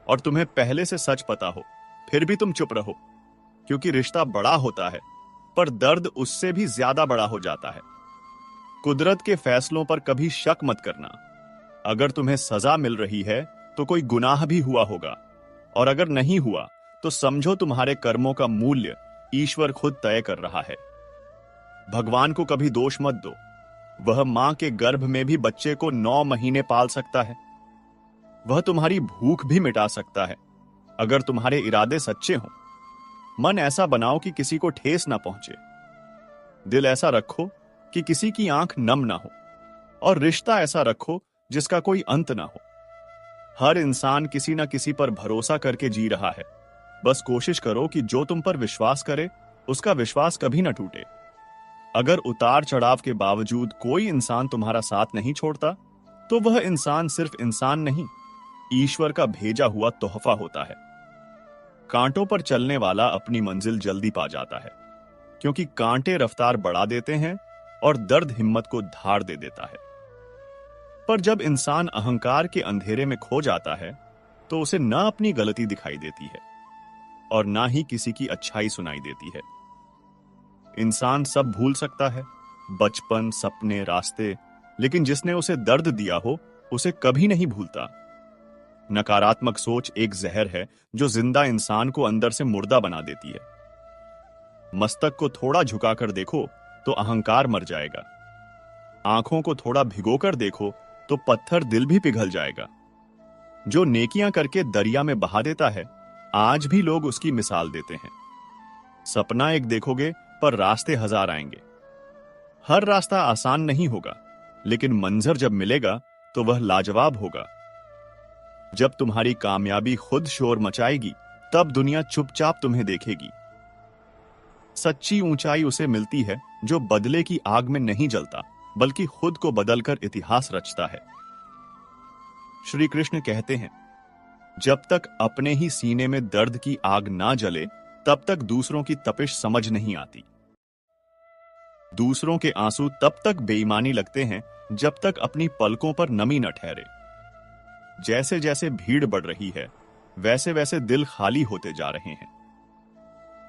और तुम्हें पहले से सच पता हो, फिर भी तुम चुप रहो। क्योंकि रिश्ता बड़ा होता है, पर दर्द उससे भी ज्यादा बड़ा हो जाता है। कुदरत के फैसलों पर कभी शक मत करना। अगर तुम्हें सजा मिल रही है तो कोई गुनाह भी हुआ होगा, और अगर नहीं हुआ तो समझो तुम्हारे कर्मों का मूल्य ईश्वर खुद तय कर रहा है। भगवान को कभी दोष मत दो, वह मां के गर्भ में भी बच्चे को 9 महीने पाल सकता है। वह तुम्हारी भूख भी मिटा सकता है, अगर तुम्हारे इरादे सच्चे हों। मन ऐसा बनाओ कि किसी को ठेस ना पहुंचे, दिल ऐसा रखो कि किसी की आंख नम ना हो, और रिश्ता ऐसा रखो जिसका कोई अंत ना हो। हर इंसान किसी ना किसी पर भरोसा करके जी रहा है। बस कोशिश करो कि जो तुम पर विश्वास करे उसका विश्वास कभी ना टूटे। अगर उतार चढ़ाव के बावजूद कोई इंसान तुम्हारा साथ नहीं छोड़ता, तो वह इंसान सिर्फ इंसान नहीं, ईश्वर का भेजा हुआ तोहफा होता है। कांटों पर चलने वाला अपनी मंजिल जल्दी पा जाता है, क्योंकि कांटे रफ्तार बढ़ा देते हैं और दर्द हिम्मत को धार दे देता है। पर जब इंसान अहंकार के अंधेरे में खो जाता है, तो उसे ना अपनी गलती दिखाई देती है और ना ही किसी की अच्छाई सुनाई देती है। इंसान सब भूल सकता है, बचपन, सपने, रास्ते, लेकिन जिसने उसे दर्द दिया हो उसे कभी नहीं भूलता। नकारात्मक सोच एक जहर है जो जिंदा इंसान को अंदर से मुर्दा बना देती है। मस्तक को थोड़ा झुकाकर देखो तो अहंकार मर जाएगा। आंखों को थोड़ा भिगोकर देखो तो पत्थर दिल भी पिघल जाएगा। जो नेकियां करके दरिया में बहा देता है, आज भी लोग उसकी मिसाल देते हैं। सपना एक देखोगे पर रास्ते हजार आएंगे। हर रास्ता आसान नहीं होगा, लेकिन मंजर जब मिलेगा तो वह लाजवाब होगा। जब तुम्हारी कामयाबी खुद शोर मचाएगी, तब दुनिया चुपचाप तुम्हें देखेगी। सच्ची ऊंचाई उसे मिलती है जो बदले की आग में नहीं जलता, बल्कि खुद को बदलकर इतिहास रचता है। श्री कृष्ण कहते हैं, जब तक अपने ही सीने में दर्द की आग ना जले, तब तक दूसरों की तपिश समझ नहीं आती। दूसरों के आंसू तब तक बेईमानी लगते हैं जब तक अपनी पलकों पर नमी न ठहरे। जैसे जैसे भीड़ बढ़ रही है, वैसे वैसे दिल खाली होते जा रहे हैं।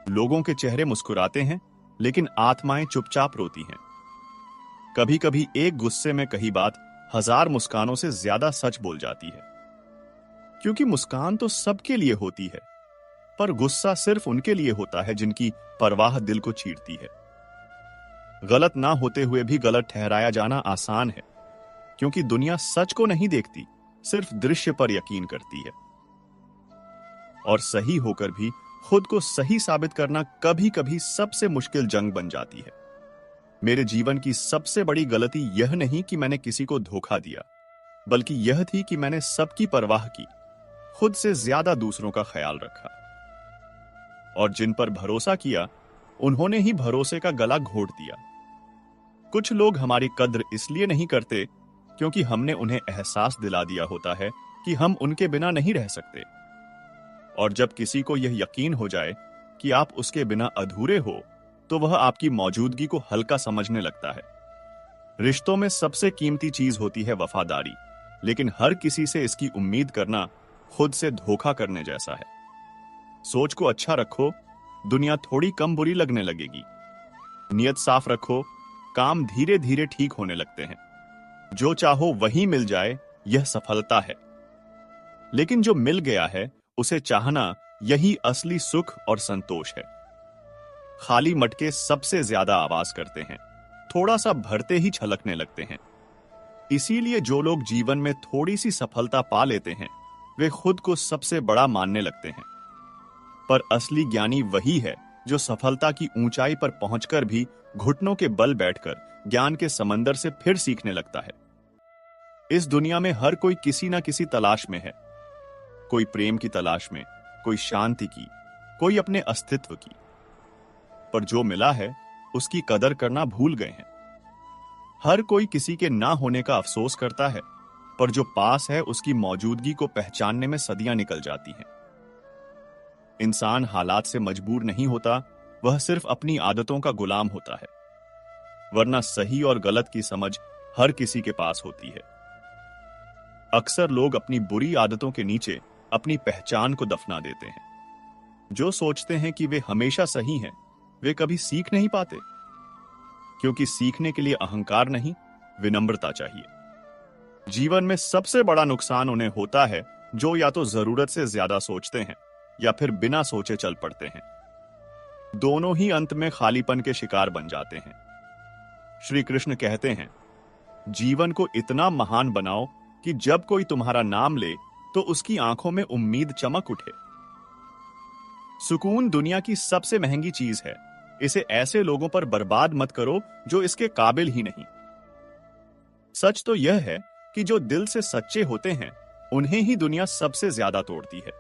लोगों के चेहरे मुस्कुराते हैं, लेकिन आत्माएं चुपचाप रोती हैं। कभी कभी एक गुस्से में कही बात 1000 मुस्कानों से ज्यादा सच बोल जाती है। क्योंकि मुस्कान तो सबके लिए होती है, पर गुस्सा सिर्फ उनके लिए होता है जिनकी परवाह दिल को चीरती है। गलत ना होते हुए भी गलत ठहराया जाना आसान है, क्योंकि दुनिया सच को नहीं देखती, सिर्फ दृश्य पर यकीन करती है। और सही होकर भी खुद को सही साबित करना कभी कभी सबसे मुश्किल जंग बन जाती है। मेरे जीवन की सबसे बड़ी गलती यह नहीं कि मैंने किसी को धोखा दिया, बल्कि यह थी कि मैंने सबकी परवाह की, खुद से ज्यादा दूसरों का ख्याल रखा। और जिन पर भरोसा किया, उन्होंने ही भरोसे का गला घोट दिया। कुछ लोग हमारी कद्र इसलिए नहीं करते क्योंकि हमने उन्हें एहसास दिला दिया होता है कि हम उनके बिना नहीं रह सकते। और जब किसी को यह यकीन हो जाए कि आप उसके बिना अधूरे हो, तो वह आपकी मौजूदगी को हल्का समझने लगता है। रिश्तों में सबसे कीमती चीज होती है वफादारी, लेकिन हर किसी से इसकी उम्मीद करना खुद से धोखा करने जैसा है। सोच को अच्छा रखो, दुनिया थोड़ी कम बुरी लगने लगेगी। नियत साफ रखो, काम धीरे धीरे ठीक होने लगते हैं। जो चाहो वही मिल जाए, यह सफलता है। लेकिन जो मिल गया है उसे चाहना, यही असली सुख और संतोष है। खाली मटके सबसे ज्यादा आवाज करते हैं, थोड़ा सा भरते ही छलकने लगते हैं। इसीलिए जो लोग जीवन में थोड़ी सी सफलता पा लेते हैं, वे खुद को सबसे बड़ा मानने लगते हैं। पर असली ज्ञानी वही है जो सफलता की ऊंचाई पर पहुंचकर भी घुटनों के बल बैठकर ज्ञान के समंदर से फिर सीखने लगता है। इस दुनिया में हर कोई किसी ना किसी तलाश में है। कोई प्रेम की तलाश में, कोई शांति की, कोई अपने अस्तित्व की। पर जो मिला है उसकी कदर करना भूल गए हैं। हर कोई किसी के ना होने का अफसोस करता है, पर जो पास है उसकी मौजूदगी को पहचानने में सदियां निकल जाती हैं। इंसान हालात से मजबूर नहीं होता, वह सिर्फ अपनी आदतों का गुलाम होता है। वरना सही और गलत की समझ हर किसी के पास होती है। अक्सर लोग अपनी बुरी आदतों के नीचे अपनी पहचान को दफना देते हैं। जो सोचते हैं कि वे हमेशा सही हैं, वे कभी सीख नहीं पाते, क्योंकि सीखने के लिए अहंकार नहीं, विनम्रता चाहिए। जीवन में सबसे बड़ा नुकसान उन्हें होता है जो या तो जरूरत से ज्यादा सोचते हैं या फिर बिना सोचे चल पड़ते हैं। दोनों ही अंत में खालीपन के शिकार बन जाते हैं। श्री कृष्ण कहते हैं, जीवन को इतना महान बनाओ कि जब कोई तुम्हारा नाम ले तो उसकी आंखों में उम्मीद चमक उठे। सुकून दुनिया की सबसे महंगी चीज है। इसे ऐसे लोगों पर बर्बाद मत करो जो इसके काबिल ही नहीं। सच तो यह है कि जो दिल से सच्चे होते हैं, उन्हें ही दुनिया सबसे ज्यादा तोड़ती है।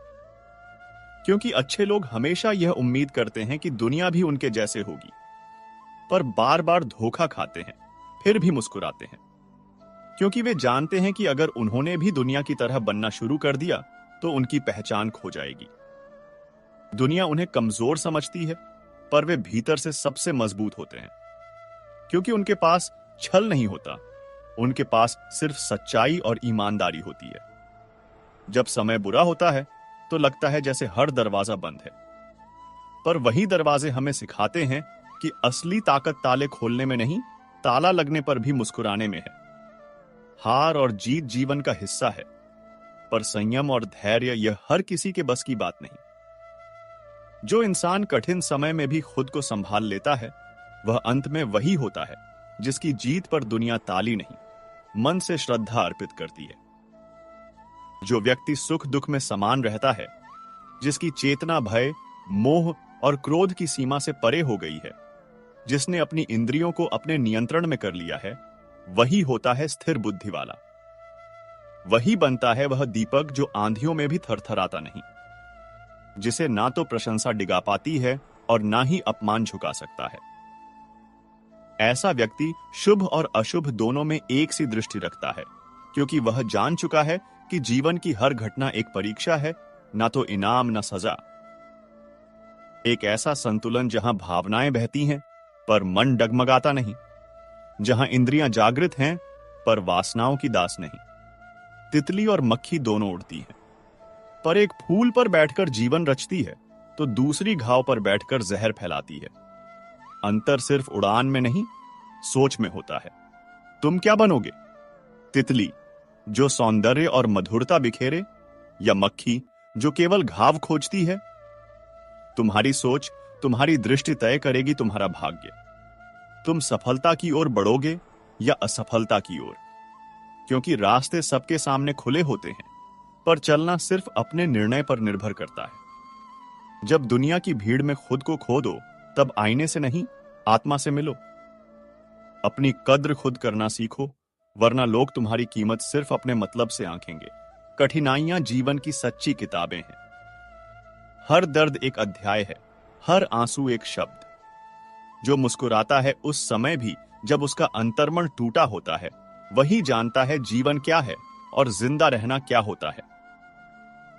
क्योंकि अच्छे लोग हमेशा यह उम्मीद करते हैं कि दुनिया भी उनके जैसे होगी, पर बार बार धोखा खाते हैं, फिर भी मुस्कुराते हैं। क्योंकि वे जानते हैं कि अगर उन्होंने भी दुनिया की तरह बनना शुरू कर दिया तो उनकी पहचान खो जाएगी। दुनिया उन्हें कमजोर समझती है, पर वे भीतर से सबसे मजबूत होते हैं। क्योंकि उनके पास छल नहीं होता, उनके पास सिर्फ सच्चाई और ईमानदारी होती है। जब समय बुरा होता है तो लगता है जैसे हर दरवाजा बंद है, पर वही दरवाजे हमें सिखाते हैं कि असली ताकत ताले खोलने में नहीं, ताला लगने पर भी मुस्कुराने में है। हार और जीत जीवन का हिस्सा है, पर संयम और धैर्य यह हर किसी के बस की बात नहीं। जो इंसान कठिन समय में भी खुद को संभाल लेता है, वह अंत में वही होता है जिसकी जीत पर दुनिया ताली नहीं, मन से श्रद्धा अर्पित करती है। जो व्यक्ति सुख दुख में समान रहता है, जिसकी चेतना भय, मोह और क्रोध की सीमा से परे हो गई है, जिसने अपनी इंद्रियों को अपने नियंत्रण में कर लिया है, वही होता है स्थिर बुद्धि वाला। वही बनता है वह दीपक जो आंधियों में भी थरथराता नहीं, जिसे ना तो प्रशंसा डिगा पाती है और ना ही अपमान झुका सकता है। ऐसा व्यक्ति शुभ और अशुभ दोनों में एक सी दृष्टि रखता है, क्योंकि वह जान चुका है कि जीवन की हर घटना एक परीक्षा है, ना तो इनाम ना सजा। एक ऐसा संतुलन जहां भावनाएं बहती हैं, पर मन डगमगाता नहीं, जहां इंद्रियां जागृत हैं पर वासनाओं की दास नहीं। तितली और मक्खी दोनों उड़ती हैं, पर एक फूल पर बैठकर जीवन रचती है तो दूसरी घाव पर बैठकर जहर फैलाती है। अंतर सिर्फ उड़ान में नहीं, सोच में होता है। तुम क्या बनोगे? तितली जो सौंदर्य और मधुरता बिखेरे, या मक्खी जो केवल घाव खोजती है? तुम्हारी सोच, तुम्हारी दृष्टि तय करेगी तुम्हारा भाग्य। तुम सफलता की ओर बढ़ोगे या असफलता की ओर, क्योंकि रास्ते सबके सामने खुले होते हैं, पर चलना सिर्फ अपने निर्णय पर निर्भर करता है। जब दुनिया की भीड़ में खुद को खो दो, तब आईने से नहीं, आत्मा से मिलो। अपनी कद्र खुद करना सीखो, वरना लोग तुम्हारी कीमत सिर्फ अपने मतलब से आंकेंगे। कठिनाइयां जीवन की सच्ची किताबें हैं। हर दर्द एक अध्याय है, हर आंसू एक शब्द। जो मुस्कुराता है उस समय भी जब उसका अंतर्मन टूटा होता है, वही जानता है जीवन क्या है और जिंदा रहना क्या होता है।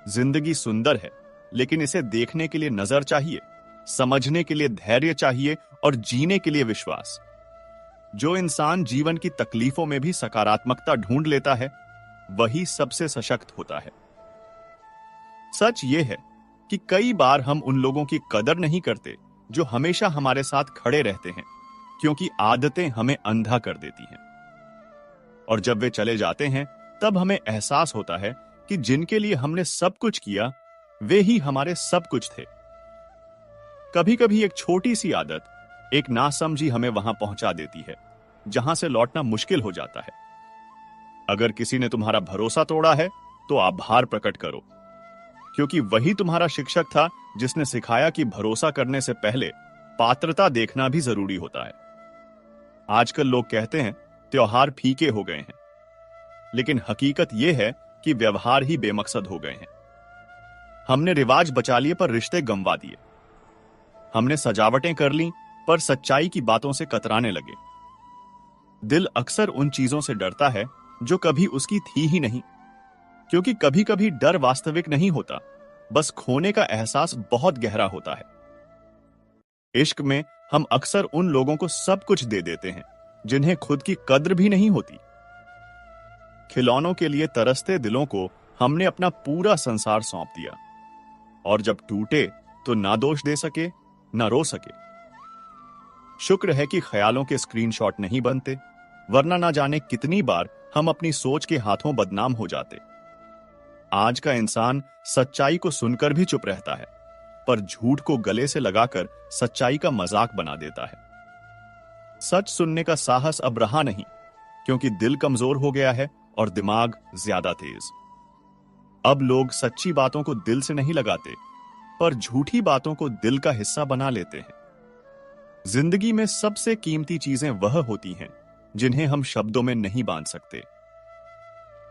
जिंदगी सुंदर है, लेकिन इसे देखने के लिए नजर चाहिए, समझने के लिए धैर्य चाहिए और जीने के लिए विश्वास। जो इंसान जीवन की तकलीफों में भी सकारात्मकता ढूंढ लेता है, वही सबसे सशक्त होता है। सच यह है कि कई बार हम उन लोगों की कदर नहीं करते जो हमेशा हमारे साथ खड़े रहते हैं, क्योंकि आदतें हमें अंधा कर देती हैं। और जब वे चले जाते हैं, तब हमें एहसास होता है कि जिनके लिए हमने सब कुछ किया, वे ही हमारे सब कुछ थे। कभी कभी एक छोटी सी आदत, एक नासमझी हमें वहां पहुंचा देती है जहां से लौटना मुश्किल हो जाता है। अगर किसी ने तुम्हारा भरोसा तोड़ा है, तो आभार प्रकट करो, क्योंकि वही तुम्हारा शिक्षक था जिसने सिखाया कि भरोसा करने से पहले पात्रता देखना भी जरूरी होता है। आजकल लोग कहते हैं त्योहार फीके हो गए हैं, लेकिन हकीकत यह है कि व्यवहार ही बेमकसद हो गए हैं। हमने रिवाज बचा लिए पर रिश्ते गंवा दिए। हमने सजावटें कर ली पर सच्चाई की बातों से कतराने लगे। दिल अक्सर उन चीजों से डरता है जो कभी उसकी थी ही नहीं, क्योंकि कभी कभी डर वास्तविक नहीं होता, बस खोने का एहसास बहुत गहरा होता है। इश्क में हम अक्सर उन लोगों को सब कुछ दे देते हैं जिन्हें खुद की कद्र भी नहीं होती। खिलौनों के लिए तरसते दिलों को हमने अपना पूरा संसार सौंप दिया, और जब टूटे तो ना दोष दे सके ना रो सके। शुक्र है कि ख्यालों के स्क्रीनशॉट नहीं बनते, वरना ना जाने कितनी बार हम अपनी सोच के हाथों बदनाम हो जाते। आज का इंसान सच्चाई को सुनकर भी चुप रहता है, पर झूठ को गले से लगाकर सच्चाई का मजाक बना देता है। सच सुनने का साहस अब रहा नहीं, क्योंकि दिल कमजोर हो गया है और दिमाग ज्यादा तेज। अब लोग सच्ची बातों को दिल से नहीं लगाते, पर झूठी बातों को दिल का हिस्सा बना लेते हैं। जिंदगी में सबसे कीमती चीजें वह होती हैं जिन्हें हम शब्दों में नहीं बांध सकते।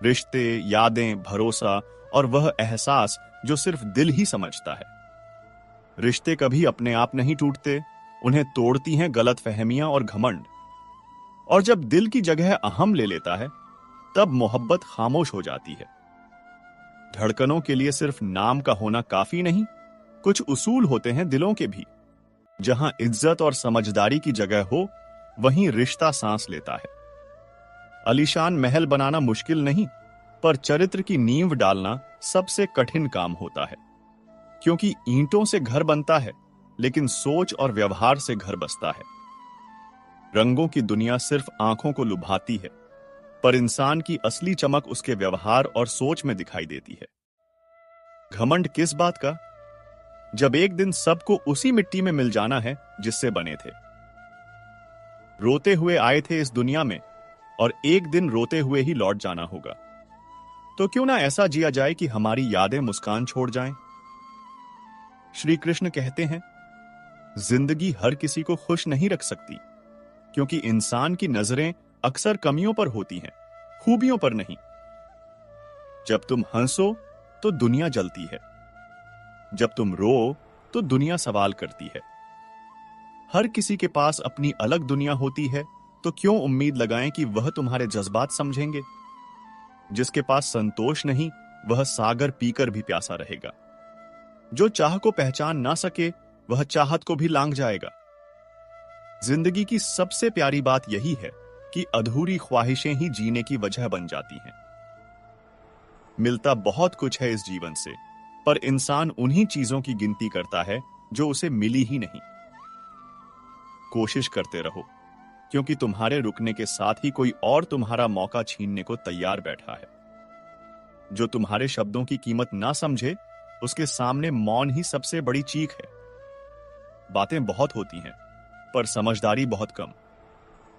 रिश्ते, यादें, भरोसा और वह एहसास जो सिर्फ दिल ही समझता है। रिश्ते कभी अपने आप नहीं टूटते, उन्हें तोड़ती हैं गलतफहमियां और घमंड। और जब दिल की जगह अहम ले लेता है, तब मोहब्बत खामोश हो जाती है। धड़कनों के लिए सिर्फ नाम का होना काफी नहीं, कुछ उसूल होते हैं दिलों के भी। जहां इज्जत और समझदारी की जगह हो, वहीं रिश्ता सांस लेता है। आलीशान महल बनाना मुश्किल नहीं, पर चरित्र की नींव डालना सबसे कठिन काम होता है, क्योंकि ईंटों से घर बनता है, लेकिन सोच और व्यवहार से घर बसता है। रंगों की दुनिया सिर्फ आंखों को लुभाती है, पर इंसान की असली चमक उसके व्यवहार और सोच में दिखाई देती है। घमंड किस बात का, जब एक दिन सबको उसी मिट्टी में मिल जाना है जिससे बने थे। रोते हुए आए थे इस दुनिया में, और एक दिन रोते हुए ही लौट जाना होगा। तो क्यों ना ऐसा जिया जाए कि हमारी यादें मुस्कान छोड़ जाएं। श्री कृष्ण कहते हैं, जिंदगी हर किसी को खुश नहीं रख सकती, क्योंकि इंसान की नजरें अक्सर कमियों पर होती हैं, खूबियों पर नहीं। जब तुम हंसो तो दुनिया जलती है, जब तुम रो तो दुनिया सवाल करती है। हर किसी के पास अपनी अलग दुनिया होती है, तो क्यों उम्मीद लगाएं कि वह तुम्हारे जज्बात समझेंगे। जिसके पास संतोष नहीं, वह सागर पीकर भी प्यासा रहेगा। जो चाह को पहचान ना सके, वह चाहत को भी लांघ जाएगा। जिंदगी की सबसे प्यारी बात यही है कि अधूरी ख्वाहिशें ही जीने की वजह बन जाती हैं। मिलता बहुत कुछ है इस जीवन से, पर इंसान उन्हीं चीजों की गिनती करता है जो उसे मिली ही नहीं। कोशिश करते रहो, क्योंकि तुम्हारे रुकने के साथ ही कोई और तुम्हारा मौका छीनने को तैयार बैठा है। जो तुम्हारे शब्दों की कीमत ना समझे, उसके सामने मौन ही सबसे बड़ी चीख है। बातें बहुत होती हैं, पर समझदारी बहुत कम,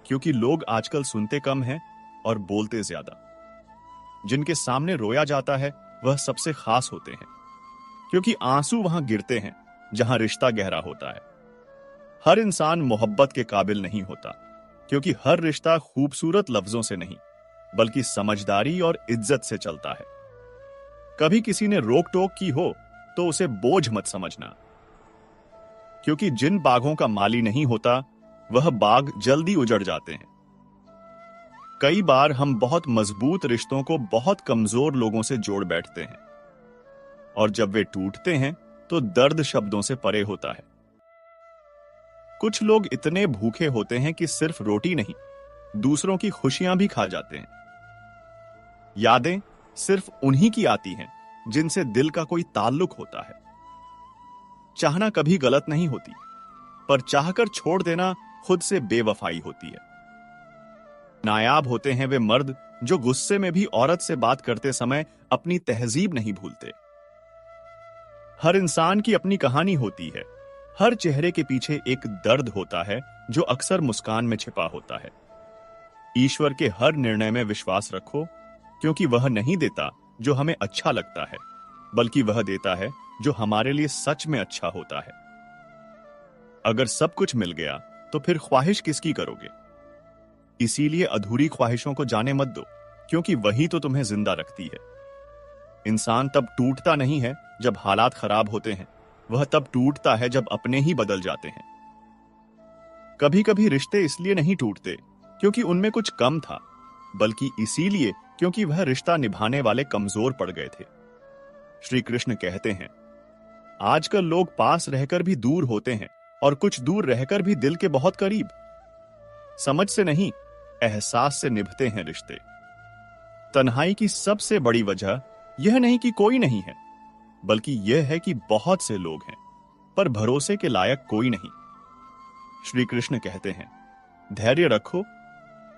क्योंकि लोग आजकल सुनते कम हैं और बोलते ज्यादा। जिनके सामने रोया जाता है वह सबसे खास होते हैं, क्योंकि आंसू वहां गिरते हैं जहां रिश्ता गहरा होता है। हर इंसान मोहब्बत के काबिल नहीं होता, क्योंकि हर रिश्ता खूबसूरत लफ्जों से नहीं, बल्कि समझदारी और इज्जत से चलता है। कभी किसी ने रोक टोक की हो तो उसे बोझ मत समझना, क्योंकि जिन बागों का माली नहीं होता वह बाग जल्दी उजड़ जाते हैं। कई बार हम बहुत मजबूत रिश्तों को बहुत कमजोर लोगों से जोड़ बैठते हैं, और जब वे टूटते हैं तो दर्द शब्दों से परे होता है। कुछ लोग इतने भूखे होते हैं कि सिर्फ रोटी नहीं, दूसरों की खुशियां भी खा जाते हैं। यादें सिर्फ उन्हीं की आती हैं जिनसे दिल का कोई ताल्लुक होता है। चाहना कभी गलत नहीं होती, पर चाहकर छोड़ देना खुद से बेवफाई होती है। नायाब होते हैं वे मर्द जो गुस्से में भी औरत से बात करते समय अपनी तहजीब नहीं भूलते। हर इंसान की अपनी कहानी होती है। हर चेहरे के पीछे एक दर्द होता है जो अक्सर मुस्कान में छिपा होता है। ईश्वर के हर निर्णय में विश्वास रखो, क्योंकि वह नहीं देता जो हमें अच्छा लगता है, बल्कि वह देता है जो हमारे लिए सच में अच्छा होता है। अगर सब कुछ मिल गया तो फिर ख्वाहिश किसकी करोगे? इसीलिए अधूरी ख्वाहिशों को जाने मत दो, क्योंकि वही तो तुम्हें जिंदा रखती है। इंसान तब टूटता नहीं है जब हालात खराब होते हैं, वह तब टूटता है जब अपने ही बदल जाते हैं। कभी कभी रिश्ते इसलिए नहीं टूटते क्योंकि उनमें कुछ कम था, बल्कि इसीलिए क्योंकि वह रिश्ता निभाने वाले कमजोर पड़ गए थे। श्री कृष्ण कहते हैं, आजकल लोग पास रहकर भी दूर होते हैं और कुछ दूर रहकर भी दिल के बहुत करीब। समझ से नहीं, एहसास से निभते हैं रिश्ते। तन्हाई की सबसे बड़ी वजह यह नहीं कि कोई नहीं है, बल्कि यह है कि बहुत से लोग हैं, पर भरोसे के लायक कोई नहीं। श्री कृष्ण कहते हैं, धैर्य रखो,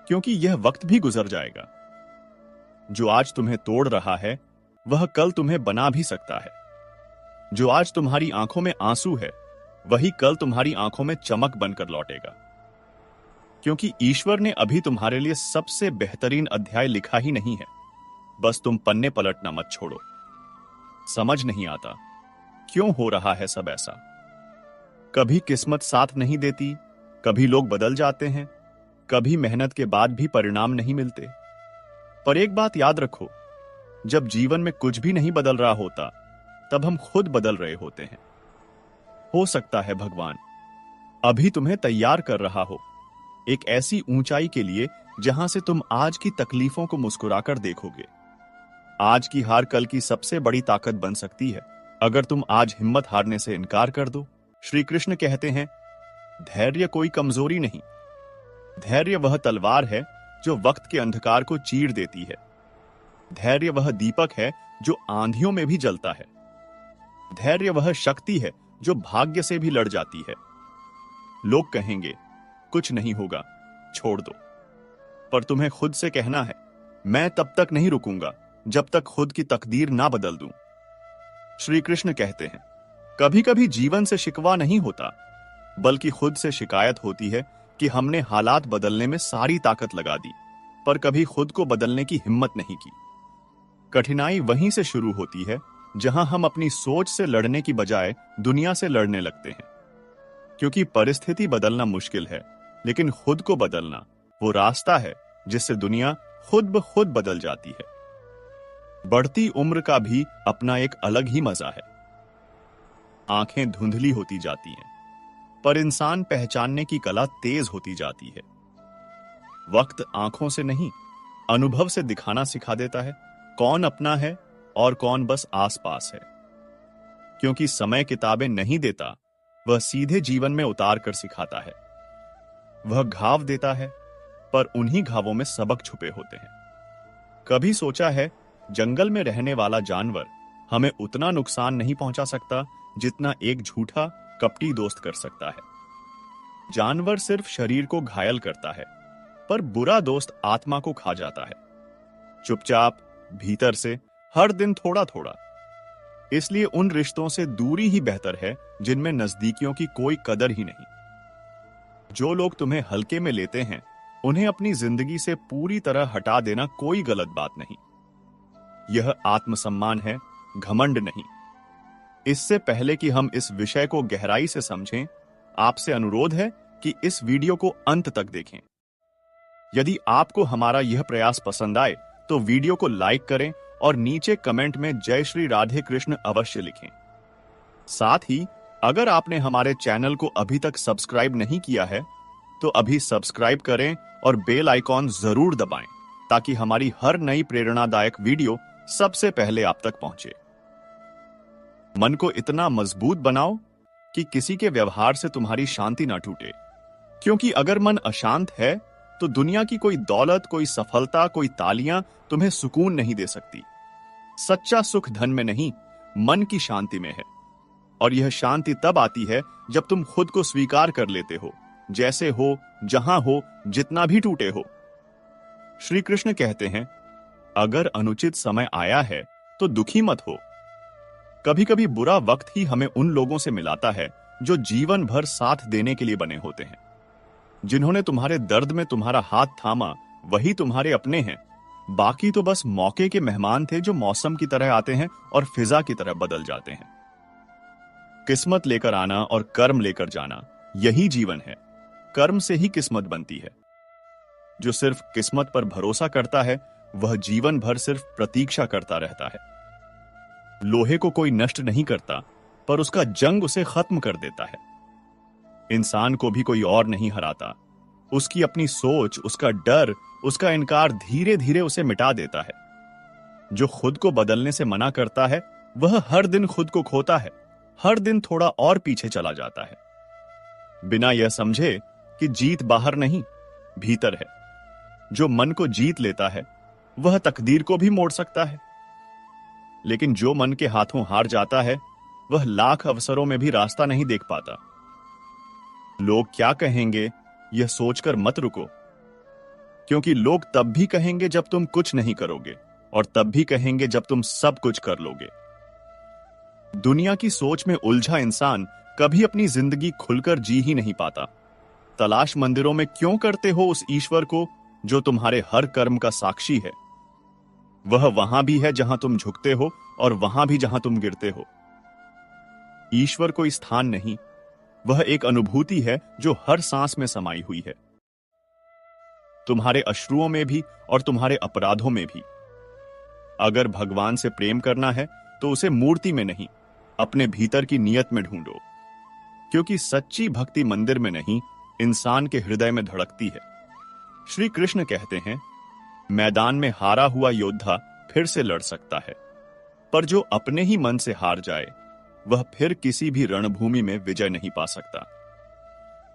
क्योंकि यह वक्त भी गुजर जाएगा। जो आज तुम्हें तोड़ रहा है वह कल तुम्हें बना भी सकता है। जो आज तुम्हारी आंखों में आंसू है वही कल तुम्हारी आंखों में चमक बनकर लौटेगा। क्योंकि ईश्वर ने अभी तुम्हारे लिए सबसे बेहतरीन अध्याय लिखा ही नहीं है, बस तुम पन्ने पलटना मत छोड़ो। समझ नहीं आता क्यों हो रहा है सब ऐसा। कभी किस्मत साथ नहीं देती, कभी लोग बदल जाते हैं, कभी मेहनत के बाद भी परिणाम नहीं मिलते। पर एक बात याद रखो, जब जीवन में कुछ भी नहीं बदल रहा होता तब हम खुद बदल रहे होते हैं। हो सकता है भगवान अभी तुम्हें तैयार कर रहा हो एक ऐसी ऊंचाई के लिए जहां से तुम आज की तकलीफों को मुस्कुराकर देखोगे। आज की हार कल की सबसे बड़ी ताकत बन सकती है, अगर तुम आज हिम्मत हारने से इनकार कर दो। श्री कृष्ण कहते हैं, धैर्य कोई कमजोरी नहीं, धैर्य वह तलवार है जो वक्त के अंधकार को चीर देती है। धैर्य वह दीपक है जो आंधियों में भी जलता है। धैर्य वह शक्ति है जो भाग्य से भी लड़ जाती है। लोग कहेंगे कुछ नहीं होगा, छोड़ दो, पर तुम्हें खुद से कहना है, मैं तब तक नहीं रुकूंगा जब तक खुद की तकदीर ना बदल दूं। श्री कृष्ण कहते हैं, कभी कभी जीवन से शिकवा नहीं होता, बल्कि खुद से शिकायत होती है कि हमने हालात बदलने में सारी ताकत लगा दी, पर कभी खुद को बदलने की हिम्मत नहीं की। कठिनाई वहीं से शुरू होती है जहां हम अपनी सोच से लड़ने की बजाय दुनिया से लड़ने लगते हैं। क्योंकि परिस्थिति बदलना मुश्किल है, लेकिन खुद को बदलना वो रास्ता है जिससे दुनिया खुद ब खुद बदल जाती है। बढ़ती उम्र का भी अपना एक अलग ही मजा है। आंखें धुंधली होती जाती हैं, पर इंसान पहचानने की कला तेज होती जाती है। वक्त आंखों से नहीं, अनुभव से दिखाना सिखा देता है कौन अपना है और कौन बस आसपास है। क्योंकि समय किताबें नहीं देता, वह सीधे जीवन में उतार कर सिखाता है। वह घाव देता है, पर उन्हीं घावों में सबक छुपे होते हैं। कभी सोचा है, जंगल में रहने वाला जानवर हमें उतना नुकसान नहीं पहुंचा सकता जितना एक झूठा कपटी दोस्त कर सकता है। जानवर सिर्फ शरीर को घायल करता है, पर बुरा दोस्त आत्मा को खा जाता है, चुपचाप, भीतर से, हर दिन थोड़ा थोड़ा। इसलिए उन रिश्तों से दूरी ही बेहतर है जिनमें नजदीकियों की कोई कदर ही नहीं। जो लोग तुम्हें हल्के में लेते हैं, उन्हें अपनी जिंदगी से पूरी तरह हटा देना कोई गलत बात नहीं। यह आत्मसम्मान है, घमंड नहीं। इससे पहले कि हम इस विषय को गहराई से समझें, आपसे अनुरोध है कि इस वीडियो को अंत तक देखें। यदि आपको हमारा यह प्रयास पसंद आए तो वीडियो को लाइक करें और नीचे कमेंट में जय श्री राधे कृष्ण अवश्य लिखें। साथ ही अगर आपने हमारे चैनल को अभी तक सब्सक्राइब नहीं किया है तो अभी सब्सक्राइब करें और बेल आइकॉन जरूर दबाएं ताकि हमारी हर नई प्रेरणादायक वीडियो सबसे पहले आप तक पहुंचे। मन को इतना मजबूत बनाओ कि किसी के व्यवहार से तुम्हारी शांति ना टूटे, क्योंकि अगर मन अशांत है तो दुनिया की कोई दौलत, कोई सफलता, कोई तालियां तुम्हें सुकून नहीं दे सकती। सच्चा सुख धन में नहीं, मन की शांति में है। और यह शांति तब आती है जब तुम खुद को स्वीकार कर लेते हो, जैसे हो, जहां हो, जितना भी टूटे हो। श्री कृष्ण कहते हैं, अगर अनुचित समय आया है तो दुखी मत हो। कभी कभी बुरा वक्त ही हमें उन लोगों से मिलाता है जो जीवन भर साथ देने के लिए बने होते हैं। जिन्होंने तुम्हारे दर्द में तुम्हारा हाथ थामा, वही तुम्हारे अपने हैं। बाकी तो बस मौके के मेहमान थे जो मौसम की तरह आते हैं और फिजा की तरह बदल जाते हैं। किस्मत लेकर आना और कर्म लेकर जाना, यही जीवन है। कर्म से ही किस्मत बनती है। जो सिर्फ किस्मत पर भरोसा करता है, वह जीवन भर सिर्फ प्रतीक्षा करता रहता है। लोहे को कोई नष्ट नहीं करता, पर उसका जंग उसे खत्म कर देता है। इंसान को भी कोई और नहीं हराता। उसकी अपनी सोच, उसका डर, उसका इनकार धीरे धीरे उसे मिटा देता है। जो खुद को बदलने से मना करता है, वह हर दिन खुद को खोता है, हर दिन थोड़ा और पीछे चला जाता है, बिना यह समझे कि जीत बाहर नहीं, भीतर है। जो मन को जीत लेता है, वह तकदीर को भी मोड़ सकता है। लेकिन जो मन के हाथों हार जाता है, वह लाख अवसरों में भी रास्ता नहीं देख पाता। लोग क्या कहेंगे, यह सोचकर मत रुको, क्योंकि लोग तब भी कहेंगे जब तुम कुछ नहीं करोगे, और तब भी कहेंगे जब तुम सब कुछ कर लोगे। दुनिया की सोच में उलझा इंसान कभी अपनी जिंदगी खुलकर जी ही नहीं पाता। तलाश मंदिरों में क्यों करते हो उस ईश्वर को जो तुम्हारे हर कर्म का साक्षी है? वह वहां भी है जहां तुम झुकते हो और वहां भी जहां तुम गिरते हो। ईश्वर कोई स्थान नहीं, वह एक अनुभूति है जो हर सांस में समाई हुई है। तुम्हारे अश्रुओं में भी और तुम्हारे अपराधों में भी। अगर भगवान से प्रेम करना है तो उसे मूर्ति में नहीं, अपने भीतर की नियत में ढूंढो, क्योंकि सच्ची भक्ति मंदिर में नहीं, इंसान के हृदय में धड़कती है। श्री कृष्ण कहते हैं, मैदान में हारा हुआ योद्धा फिर से लड़ सकता है, पर जो अपने ही मन से हार जाए, वह फिर किसी भी रणभूमि में विजय नहीं पा सकता।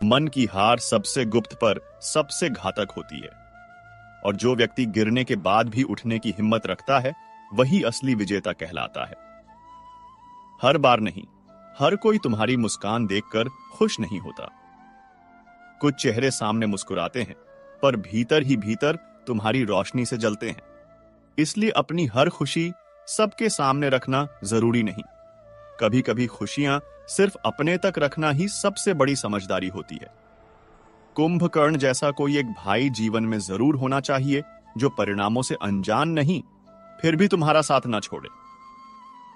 मन की हार सबसे गुप्त पर सबसे घातक होती है, और जो व्यक्ति गिरने के बाद भी उठने की हिम्मत रखता है, वही असली विजेता कहलाता है। हर बार नहीं, हर कोई तुम्हारी मुस्कान देखकर खुश नहीं होता। कुछ चेहरे सामने मुस्कुराते हैं, पर भीतर ही भीतर तुम्हारी रोशनी से जलते हैं। इसलिए अपनी हर खुशी सबके सामने रखना जरूरी नहीं। कभी कभी खुशियां सिर्फ अपने तक रखना ही सबसे बड़ी समझदारी होती है। कुंभकर्ण जैसा कोई एक भाई जीवन में जरूर होना चाहिए, जो परिणामों से अनजान नहीं, फिर भी तुम्हारा साथ ना छोड़े।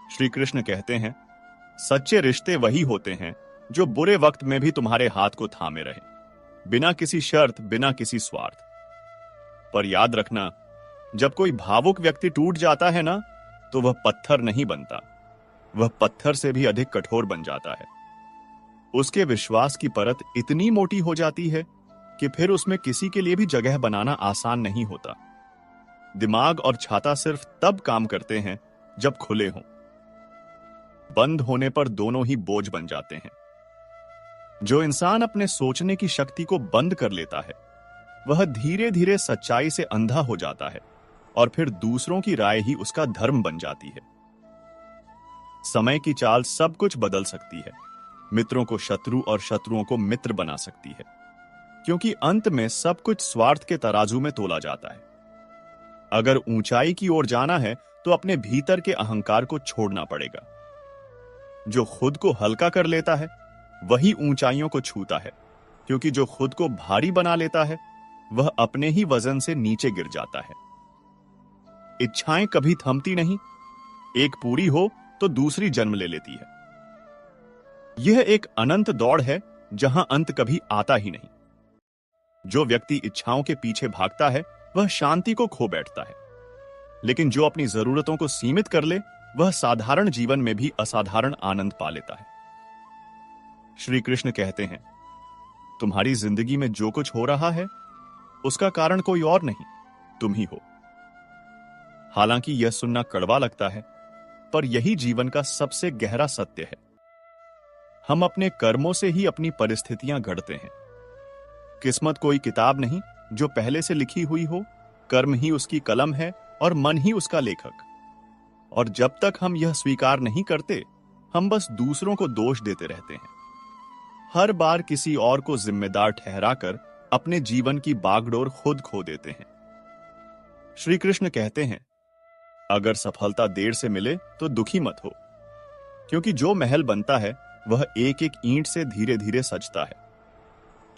श्री कृष्ण कहते हैं, सच्चे रिश्ते वही होते हैं जो बुरे वक्त में भी तुम्हारे हाथ को थामे रहे, बिना किसी शर्त, बिना किसी स्वार्थ। पर याद रखना, जब कोई भावुक व्यक्ति टूट जाता है ना, तो वह पत्थर नहीं बनता, वह पत्थर से भी अधिक कठोर बन जाता है। उसके विश्वास की परत इतनी मोटी हो जाती है कि फिर उसमें किसी के लिए भी जगह बनाना आसान नहीं होता। दिमाग और छाता सिर्फ तब काम करते हैं जब खुले हों। बंद होने पर दोनों ही बोझ बन जाते हैं। जो इंसान अपने सोचने की शक्ति को बंद कर लेता है वह धीरे धीरे सच्चाई से अंधा हो जाता है और फिर दूसरों की राय ही उसका धर्म बन जाती है। समय की चाल सब कुछ बदल सकती है, मित्रों को शत्रु और शत्रुओं को मित्र बना सकती है, क्योंकि अंत में सब कुछ स्वार्थ के तराजू में तोला जाता है। अगर ऊंचाई की ओर जाना है तो अपने भीतर के अहंकार को छोड़ना पड़ेगा। जो खुद को हल्का कर लेता है वही ऊंचाइयों को छूता है, क्योंकि जो खुद को भारी बना लेता है वह अपने ही वजन से नीचे गिर जाता है। इच्छाएं कभी थमती नहीं, एक पूरी हो तो दूसरी जन्म ले लेती है। यह एक अनंत दौड़ है जहां अंत कभी आता ही नहीं। जो व्यक्ति इच्छाओं के पीछे भागता है वह शांति को खो बैठता है, लेकिन जो अपनी जरूरतों को सीमित कर ले वह साधारण जीवन में भी असाधारण आनंद पा लेता है। श्री कृष्ण कहते हैं, तुम्हारी जिंदगी में जो कुछ हो रहा है उसका कारण कोई और नहीं, तुम ही हो। हालांकि यह सुनना कड़वा लगता है, पर यही जीवन का सबसे गहरा सत्य है। हम अपने कर्मों से ही अपनी परिस्थितियां गढ़ते हैं। किस्मत कोई किताब नहीं जो पहले से लिखी हुई हो, कर्म ही उसकी कलम है और मन ही उसका लेखक। और जब तक हम यह स्वीकार नहीं करते, हम बस दूसरों को दोष देते रहते हैं, हर बार किसी और को जिम्मेदार ठहराकर अपने जीवन की बागडोर खुद खो देते हैं। श्री कृष्ण कहते हैं, अगर सफलता देर से मिले तो दुखी मत हो, क्योंकि जो महल बनता है वह एक एक ईंट से धीरे धीरे सजता है।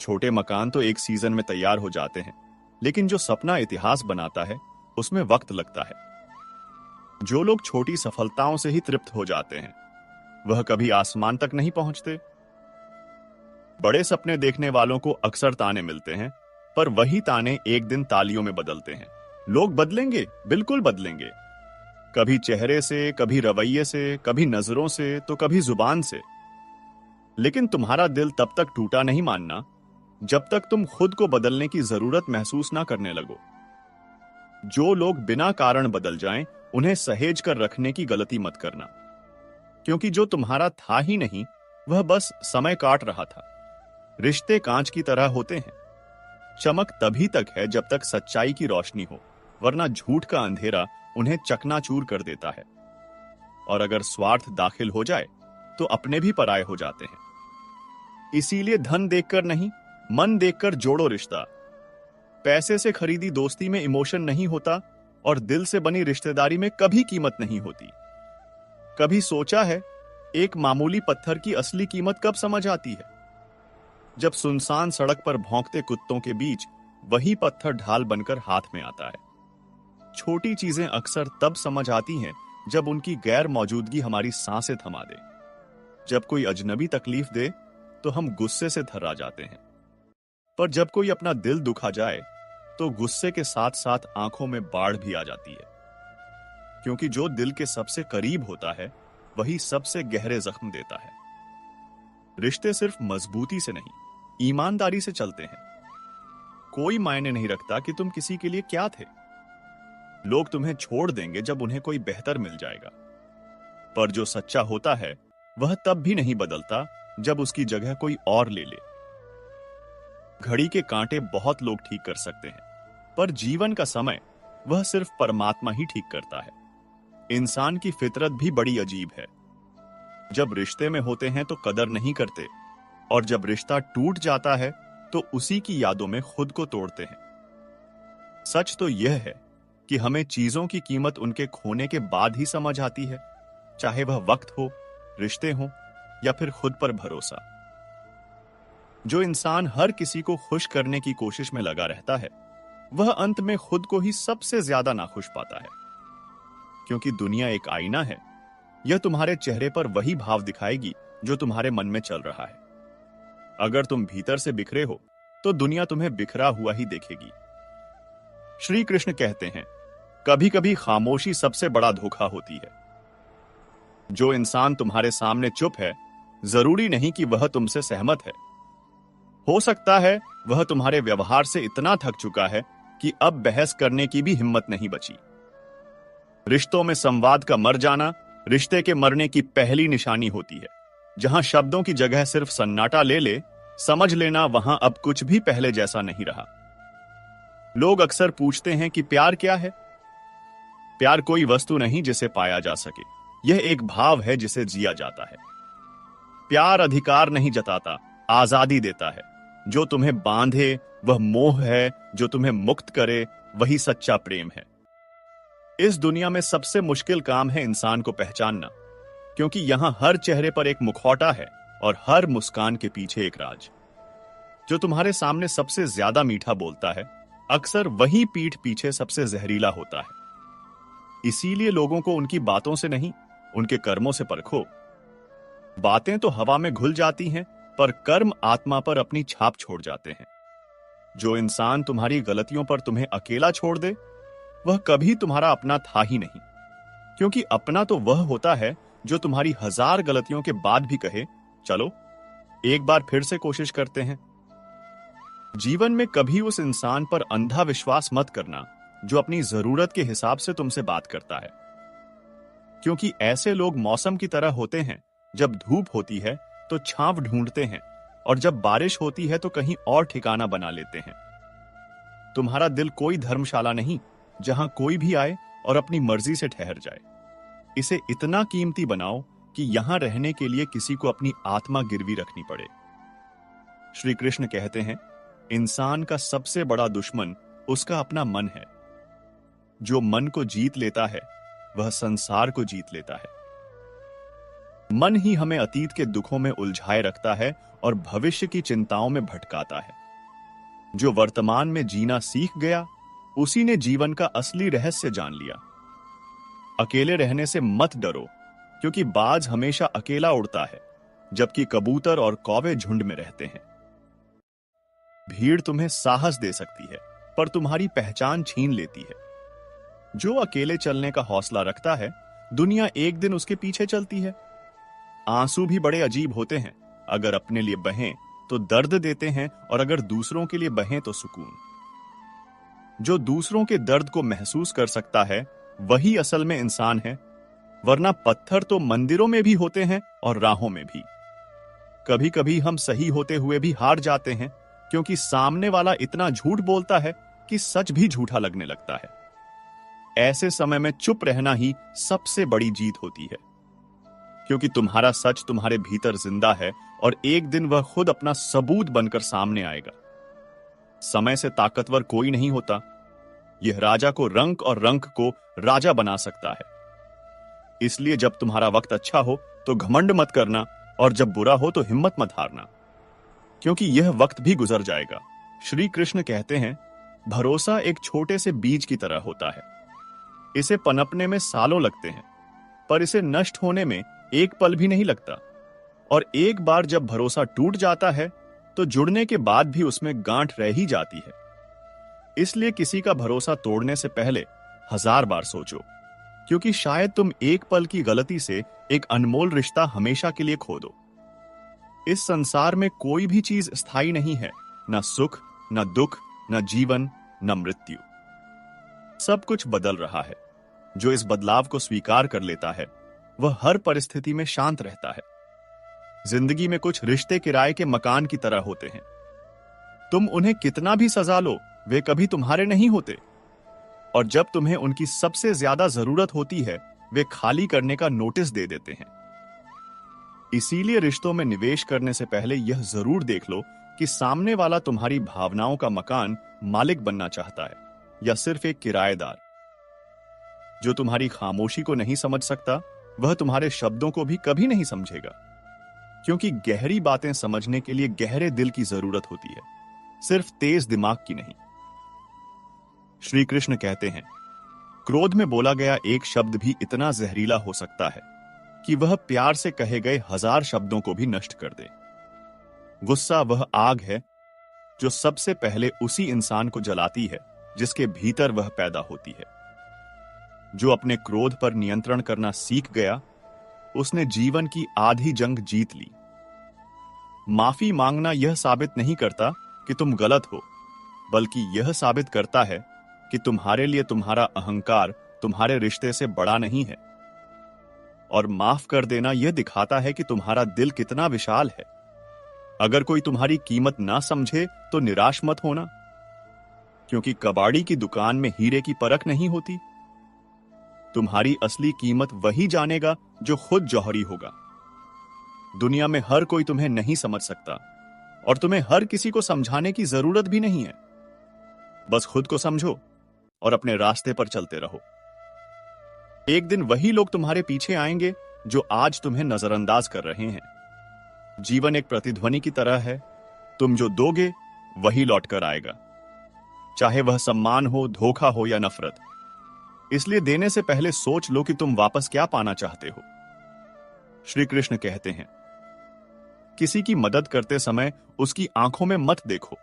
छोटे मकान तो एक सीजन में तैयार हो जाते हैं, लेकिन जो सपना इतिहास बनाता है उसमें वक्त लगता है। जो लोग छोटी सफलताओं से ही तृप्त हो जाते हैं वह कभी आसमान तक नहीं पहुंचते। बड़े सपने देखने वालों को अक्सर ताने मिलते हैं, पर वही ताने एक दिन तालियों में बदलते हैं। लोग बदलेंगे, बिल्कुल बदलेंगे, कभी चेहरे से, कभी रवैये से, कभी नजरों से, तो कभी जुबान से। लेकिन तुम्हारा दिल तब तक टूटा नहीं मानना जब तक तुम खुद को बदलने की जरूरत महसूस ना करने लगो। जो लोग बिना कारण बदल जाएं, उन्हें सहेज कर रखने की गलती मत करना, क्योंकि जो तुम्हारा था ही नहीं वह बस समय काट रहा था। रिश्ते कांच की तरह होते हैं, चमक तभी तक है जब तक सच्चाई की रोशनी हो, वरना झूठ का अंधेरा उन्हें चकनाचूर कर देता है। और अगर स्वार्थ दाखिल हो जाए तो अपने भी पराये हो जाते हैं। इसीलिए धन देखकर नहीं, मन देखकर जोड़ो रिश्ता। पैसे से खरीदी दोस्ती में इमोशन नहीं होता और दिल से बनी रिश्तेदारी में कभी कीमत नहीं होती। कभी सोचा है एक मामूली पत्थर की असली कीमत कब समझ आती है? जब सुनसान सड़क पर भौंकते कुत्तों के बीच वही पत्थर ढाल बनकर हाथ में आता है। छोटी चीजें अक्सर तब समझ आती हैं जब उनकी गैर मौजूदगी हमारी सांसें थमा दे। जब कोई अजनबी तकलीफ दे तो हम गुस्से से थर्रा जाते हैं, पर जब कोई अपना दिल दुखा जाए तो गुस्से के साथ साथ आंखों में बाढ़ भी आ जाती है, क्योंकि जो दिल के सबसे करीब होता है वही सबसे गहरे जख्म देता है। रिश्ते सिर्फ मजबूती से नहीं, ईमानदारी से चलते हैं। कोई मायने नहीं रखता कि तुम किसी के लिए क्या थे। लोग तुम्हें छोड़ देंगे जब उन्हें कोई बेहतर मिल जाएगा, पर जो सच्चा होता है वह तब भी नहीं बदलता जब उसकी जगह कोई और ले ले। घड़ी के कांटे बहुत लोग ठीक कर सकते हैं, पर जीवन का समय वह सिर्फ परमात्मा ही ठीक करता है। इंसान की फितरत भी बड़ी अजीब है। जब रिश्ते में होते हैं तो कदर नहीं करते, और जब रिश्ता टूट जाता है तो उसी की यादों में खुद को तोड़ते हैं। सच तो यह है कि हमें चीजों की कीमत उनके खोने के बाद ही समझ आती है, चाहे वह वक्त हो, रिश्ते हो या फिर खुद पर भरोसा। जो इंसान हर किसी को खुश करने की कोशिश में लगा रहता है वह अंत में खुद को ही सबसे ज्यादा नाखुश पाता है, क्योंकि दुनिया एक आईना है। यह तुम्हारे चेहरे पर वही भाव दिखाएगी जो तुम्हारे मन में चल रहा है। अगर तुम भीतर से बिखरे हो तो दुनिया तुम्हें बिखरा हुआ ही देखेगी। श्री कृष्ण कहते हैं, कभी कभी खामोशी सबसे बड़ा धोखा होती है। जो इंसान तुम्हारे सामने चुप है, जरूरी नहीं कि वह तुमसे सहमत है। हो सकता है वह तुम्हारे व्यवहार से इतना थक चुका है कि अब बहस करने की भी हिम्मत नहीं बची। रिश्तों में संवाद का मर जाना रिश्ते के मरने की पहली निशानी होती है। जहां शब्दों की जगह सिर्फ सन्नाटा ले ले, समझ लेना वहां अब कुछ भी पहले जैसा नहीं रहा। लोग अक्सर पूछते हैं कि प्यार क्या है। प्यार कोई वस्तु नहीं जिसे पाया जा सके, यह एक भाव है जिसे जिया जाता है। प्यार अधिकार नहीं जताता, आजादी देता है। जो तुम्हें बांधे वह मोह है, जो तुम्हें मुक्त करे वही सच्चा प्रेम है। इस दुनिया में सबसे मुश्किल काम है इंसान को पहचानना, क्योंकि यहां हर चेहरे पर एक मुखौटा है और हर मुस्कान के पीछे एक राज। जो तुम्हारे सामने सबसे ज्यादा मीठा बोलता है, अक्सर वही पीठ पीछे सबसे जहरीला होता है। इसीलिए लोगों को उनकी बातों से नहीं, उनके कर्मों से परखो। बातें तो हवा में घुल जाती हैं, पर कर्म आत्मा पर अपनी छाप छोड़ जाते हैं। जो इंसान तुम्हारी गलतियों पर तुम्हें अकेला छोड़ दे, वह कभी तुम्हारा अपना था ही नहीं। क्योंकि अपना तो वह होता है जो तुम्हारी 1000 गलतियों के बाद भी कहे, चलो एक बार फिर से कोशिश करते हैं। जीवन में कभी उस इंसान पर अंधा विश्वास मत करना जो अपनी जरूरत के हिसाब से तुमसे बात करता है। क्योंकि ऐसे लोग मौसम की तरह होते हैं, जब धूप होती है तो छांव ढूंढते हैं, और जब बारिश होती है तो कहीं और ठिकाना बना लेते हैं। तुम्हारा दिल कोई धर्मशाला नहीं जहां कोई भी आए और अपनी मर्जी से ठहर जाए। इसे इतना कीमती बनाओ कि यहां रहने के लिए किसी को अपनी आत्मा गिरवी रखनी पड़े। श्री कृष्ण कहते हैं, इंसान का सबसे बड़ा दुश्मन उसका अपना मन है। जो मन को जीत लेता है वह संसार को जीत लेता है। मन ही हमें अतीत के दुखों में उलझाए रखता है और भविष्य की चिंताओं में भटकाता है। जो वर्तमान में जीना सीख गया, उसी ने जीवन का असली रहस्य जान लिया। अकेले रहने से मत डरो, क्योंकि बाज हमेशा अकेला उड़ता है, जबकि कबूतर और कौवे झुंड में रहते हैं। भीड़ तुम्हें साहस दे सकती है, पर तुम्हारी पहचान छीन लेती है। जो अकेले चलने का हौसला रखता है, दुनिया एक दिन उसके पीछे चलती है। आंसू भी बड़े अजीब होते हैं। अगर अपने लिए बहें तो दर्द देते हैं, और अगर दूसरों के लिए बहें तो सुकून। जो दूसरों के दर्द को महसूस कर सकता है, वही असल में इंसान है। वरना पत्थर तो मंदिरों में भी होते हैं और राहों में भी। कभी कभी हम सही होते हुए भी हार जाते हैं, क्योंकि सामने वाला इतना झूठ बोलता है कि सच भी झूठा लगने लगता है। ऐसे समय में चुप रहना ही सबसे बड़ी जीत होती है, क्योंकि तुम्हारा सच तुम्हारे भीतर जिंदा है और एक दिन वह खुद अपना सबूत बनकर सामने आएगा। समय से ताकतवर कोई नहीं होता। यह राजा को रंक और रंक को राजा बना सकता है। इसलिए जब तुम्हारा वक्त अच्छा हो तो घमंड मत करना, और जब बुरा हो तो हिम्मत मत हारना, क्योंकि यह वक्त भी गुजर जाएगा। श्री कृष्ण कहते हैं, भरोसा एक छोटे से बीज की तरह होता है। इसे पनपने में सालों लगते हैं, पर इसे नष्ट होने में एक पल भी नहीं लगता। और एक बार जब भरोसा टूट जाता है तो जुड़ने के बाद भी उसमें गांठ रह ही जाती है। इसलिए किसी का भरोसा तोड़ने से पहले 1000 बार सोचो, क्योंकि शायद तुम एक पल की गलती से एक अनमोल रिश्ता हमेशा के लिए खो दो। इस संसार में कोई भी चीज स्थायी नहीं है, न सुख, न दुख, न जीवन, न मृत्यु। सब कुछ बदल रहा है। जो इस बदलाव को स्वीकार कर लेता है, वह हर परिस्थिति में शांत रहता है। जिंदगी में कुछ रिश्ते किराए के मकान की तरह होते हैं। तुम उन्हें कितना भी सजा लो, वे कभी तुम्हारे नहीं होते। और जब तुम्हें उनकी सबसे ज्यादा जरूरत होती है, वे खाली करने का नोटिस दे देते हैं। इसीलिए रिश्तों में निवेश करने से पहले यह जरूर देख लो कि सामने वाला तुम्हारी भावनाओं का मकान मालिक बनना चाहता है या सिर्फ एक किराएदार। जो तुम्हारी खामोशी को नहीं समझ सकता, वह तुम्हारे शब्दों को भी कभी नहीं समझेगा, क्योंकि गहरी बातें समझने के लिए गहरे दिल की जरूरत होती है, सिर्फ तेज दिमाग की नहीं। श्री कृष्ण कहते हैं, क्रोध में बोला गया एक शब्द भी इतना जहरीला हो सकता है कि वह प्यार से कहे गए 1000 शब्दों को भी नष्ट कर दे। गुस्सा वह आग है जो सबसे पहले उसी इंसान को जलाती है जिसके भीतर वह पैदा होती है। जो अपने क्रोध पर नियंत्रण करना सीख गया, उसने जीवन की आधी जंग जीत ली। माफी मांगना यह साबित नहीं करता कि तुम गलत हो, बल्कि यह साबित करता है कि तुम्हारे लिए तुम्हारा अहंकार तुम्हारे रिश्ते से बड़ा नहीं है। और माफ कर देना यह दिखाता है कि तुम्हारा दिल कितना विशाल है। अगर कोई तुम्हारी कीमत ना समझे तो निराश मत होना, क्योंकि कबाड़ी की दुकान में हीरे की परख नहीं होती। तुम्हारी असली कीमत वही जानेगा जो खुद जौहरी होगा। दुनिया में हर कोई तुम्हें नहीं समझ सकता और तुम्हें हर किसी को समझाने की जरूरत भी नहीं है। बस खुद को समझो और अपने रास्ते पर चलते रहो। एक दिन वही लोग तुम्हारे पीछे आएंगे जो आज तुम्हें नजरअंदाज कर रहे हैं। जीवन एक प्रतिध्वनि की तरह है, तुम जो दोगे वही लौट कर आएगा, चाहे वह सम्मान हो, धोखा हो या नफरत। इसलिए देने से पहले सोच लो कि तुम वापस क्या पाना चाहते हो। श्री कृष्ण कहते हैं, किसी की मदद करते समय उसकी आंखों में मत देखो।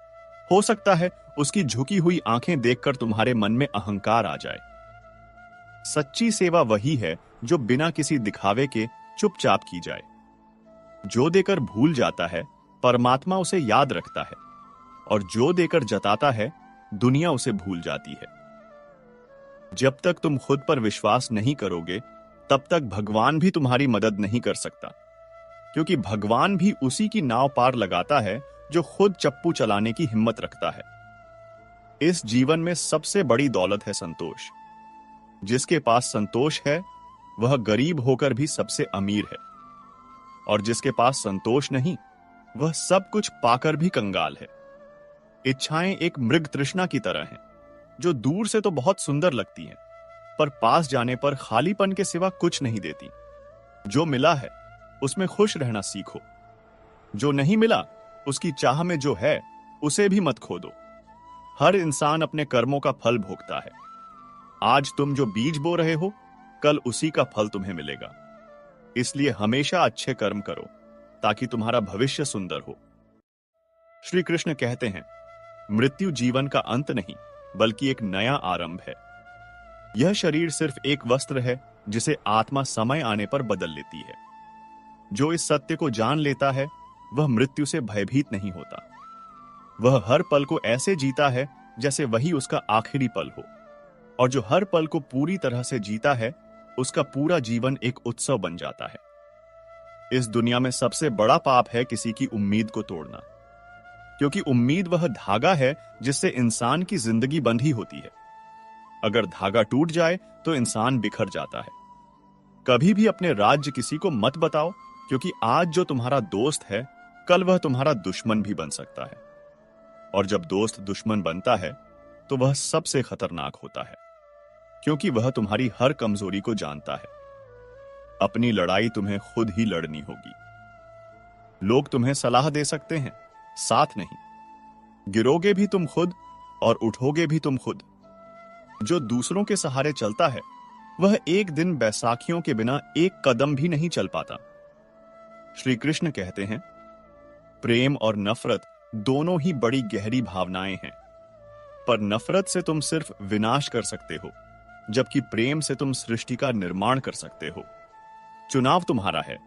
हो सकता है उसकी झुकी हुई आंखें देखकर तुम्हारे मन में अहंकार आ जाए। सच्ची सेवा वही है जो बिना किसी दिखावे के चुपचाप की जाए। जो देकर भूल जाता है, परमात्मा उसे याद रखता है, और जो देकर जताता है, दुनिया उसे भूल जाती है। जब तक तुम खुद पर विश्वास नहीं करोगे, तब तक भगवान भी तुम्हारी मदद नहीं कर सकता, क्योंकि भगवान भी उसी की नाव पार लगाता है जो खुद चप्पू चलाने की हिम्मत रखता है। इस जीवन में सबसे बड़ी दौलत है संतोष। जिसके पास संतोष है वह गरीब होकर भी सबसे अमीर है, और जिसके पास संतोष नहीं वह सब कुछ पाकर भी कंगाल है। इच्छाएं एक मृग तृष्णा की तरह हैं, जो दूर से तो बहुत सुंदर लगती हैं, पर पास जाने पर खालीपन के सिवा कुछ नहीं देती। जो मिला है उसमें खुश रहना सीखो। जो नहीं मिला उसकी चाह में जो है उसे भी मत खो दो। हर इंसान अपने कर्मों का फल भोगता है। आज तुम जो बीज बो रहे हो, कल उसी का फल तुम्हें मिलेगा। इसलिए हमेशा अच्छे कर्म करो ताकि तुम्हारा भविष्य सुंदर हो। श्री कृष्ण कहते हैं, मृत्यु जीवन का अंत नहीं बल्कि एक नया आरंभ है। यह शरीर सिर्फ एक वस्त्र है जिसे आत्मा समय आने पर बदल लेती है। जो इस सत्य को जान लेता है वह मृत्यु से भयभीत नहीं होता। वह हर पल को ऐसे जीता है जैसे वही उसका आखिरी पल हो, और जो हर पल को पूरी तरह से जीता है उसका पूरा जीवन एक उत्सव बन जाता है। इस दुनिया में सबसे बड़ा पाप है किसी की उम्मीद को तोड़ना, क्योंकि उम्मीद वह धागा है जिससे इंसान की जिंदगी बंधी होती है। अगर धागा टूट जाए तो इंसान बिखर जाता है। कभी भी अपने राज्य किसी को मत बताओ, क्योंकि आज जो तुम्हारा दोस्त है कल वह तुम्हारा दुश्मन भी बन सकता है, और जब दोस्त दुश्मन बनता है तो वह सबसे खतरनाक होता है, क्योंकि वह तुम्हारी हर कमजोरी को जानता है। अपनी लड़ाई तुम्हें खुद ही लड़नी होगी। लोग तुम्हें सलाह दे सकते हैं, साथ नहीं। गिरोगे भी तुम खुद और उठोगे भी तुम खुद। जो दूसरों के सहारे चलता है वह एक दिन बैसाखियों के बिना एक कदम भी नहीं चल पाता। श्री कृष्ण कहते हैं, प्रेम और नफरत दोनों ही बड़ी गहरी भावनाएं हैं, पर नफरत से तुम सिर्फ विनाश कर सकते हो, जबकि प्रेम से तुम सृष्टि का निर्माण कर सकते हो। चुनाव तुम्हारा है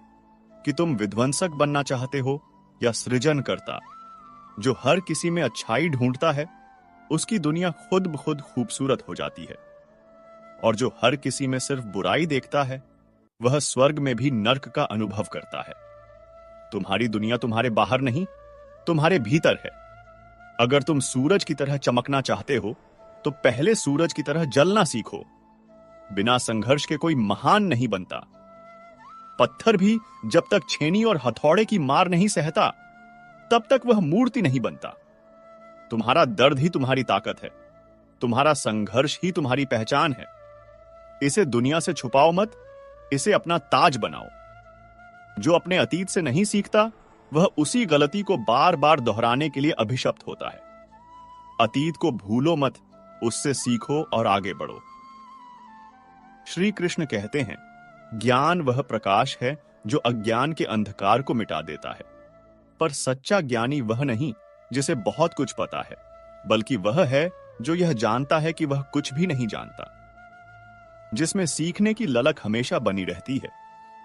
कि तुम विध्वंसक बनना चाहते हो या सृजन करता। जो हर किसी में अच्छाई ढूंढता है उसकी दुनिया खुद ब खुद खूबसूरत हो जाती है, और जो हर किसी में सिर्फ बुराई देखता है वह स्वर्ग में भी नर्क का अनुभव करता है। तुम्हारी दुनिया तुम्हारे बाहर नहीं, तुम्हारे भीतर है। अगर तुम सूरज की तरह चमकना चाहते हो तो पहले सूरज की तरह जलना सीखो। बिना संघर्ष के कोई महान नहीं बनता। पत्थर भी जब तक छेनी और हथौड़े की मार नहीं सहता तब तक वह मूर्ति नहीं बनता। तुम्हारा दर्द ही तुम्हारी ताकत है, तुम्हारा संघर्ष ही तुम्हारी पहचान है। इसे दुनिया से छुपाओ मत, इसे अपना ताज बनाओ। जो अपने अतीत से नहीं सीखता वह उसी गलती को बार बार दोहराने के लिए अभिशप्त होता है। अतीत को भूलो मत, उससे सीखो और आगे बढ़ो। श्री कृष्ण कहते हैं, ज्ञान वह प्रकाश है जो अज्ञान के अंधकार को मिटा देता है, पर सच्चा ज्ञानी वह नहीं जिसे बहुत कुछ पता है, बल्कि वह है जो यह जानता है कि वह कुछ भी नहीं जानता। जिसमें सीखने की ललक हमेशा बनी रहती है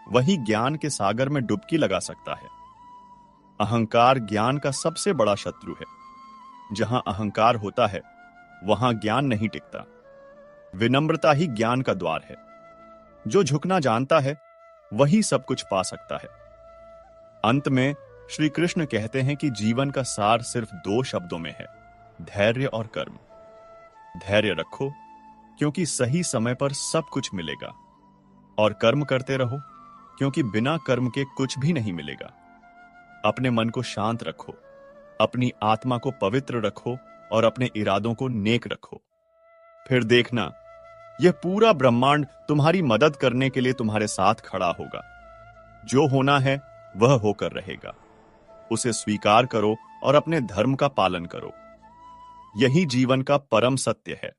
वही ज्ञान के सागर में डुबकी लगा सकता है। अहंकार ज्ञान का सबसे बड़ा शत्रु है। जहां अहंकार होता है वहां ज्ञान नहीं टिकता। विनम्रता ही ज्ञान का द्वार है। जो झुकना जानता है वही सब कुछ पा सकता है। अंत में श्री कृष्ण कहते हैं कि जीवन का सार सिर्फ दो शब्दों में है, धैर्य और कर्म। धैर्य रखो क्योंकि सही समय पर सब कुछ मिलेगा, और कर्म करते रहो क्योंकि बिना कर्म के कुछ भी नहीं मिलेगा। अपने मन को शांत रखो, अपनी आत्मा को पवित्र रखो और अपने इरादों को नेक रखो। फिर देखना, यह पूरा ब्रह्मांड तुम्हारी मदद करने के लिए तुम्हारे साथ खड़ा होगा। जो होना है वह होकर रहेगा। उसे स्वीकार करो और अपने धर्म का पालन करो। यही जीवन का परम सत्य है।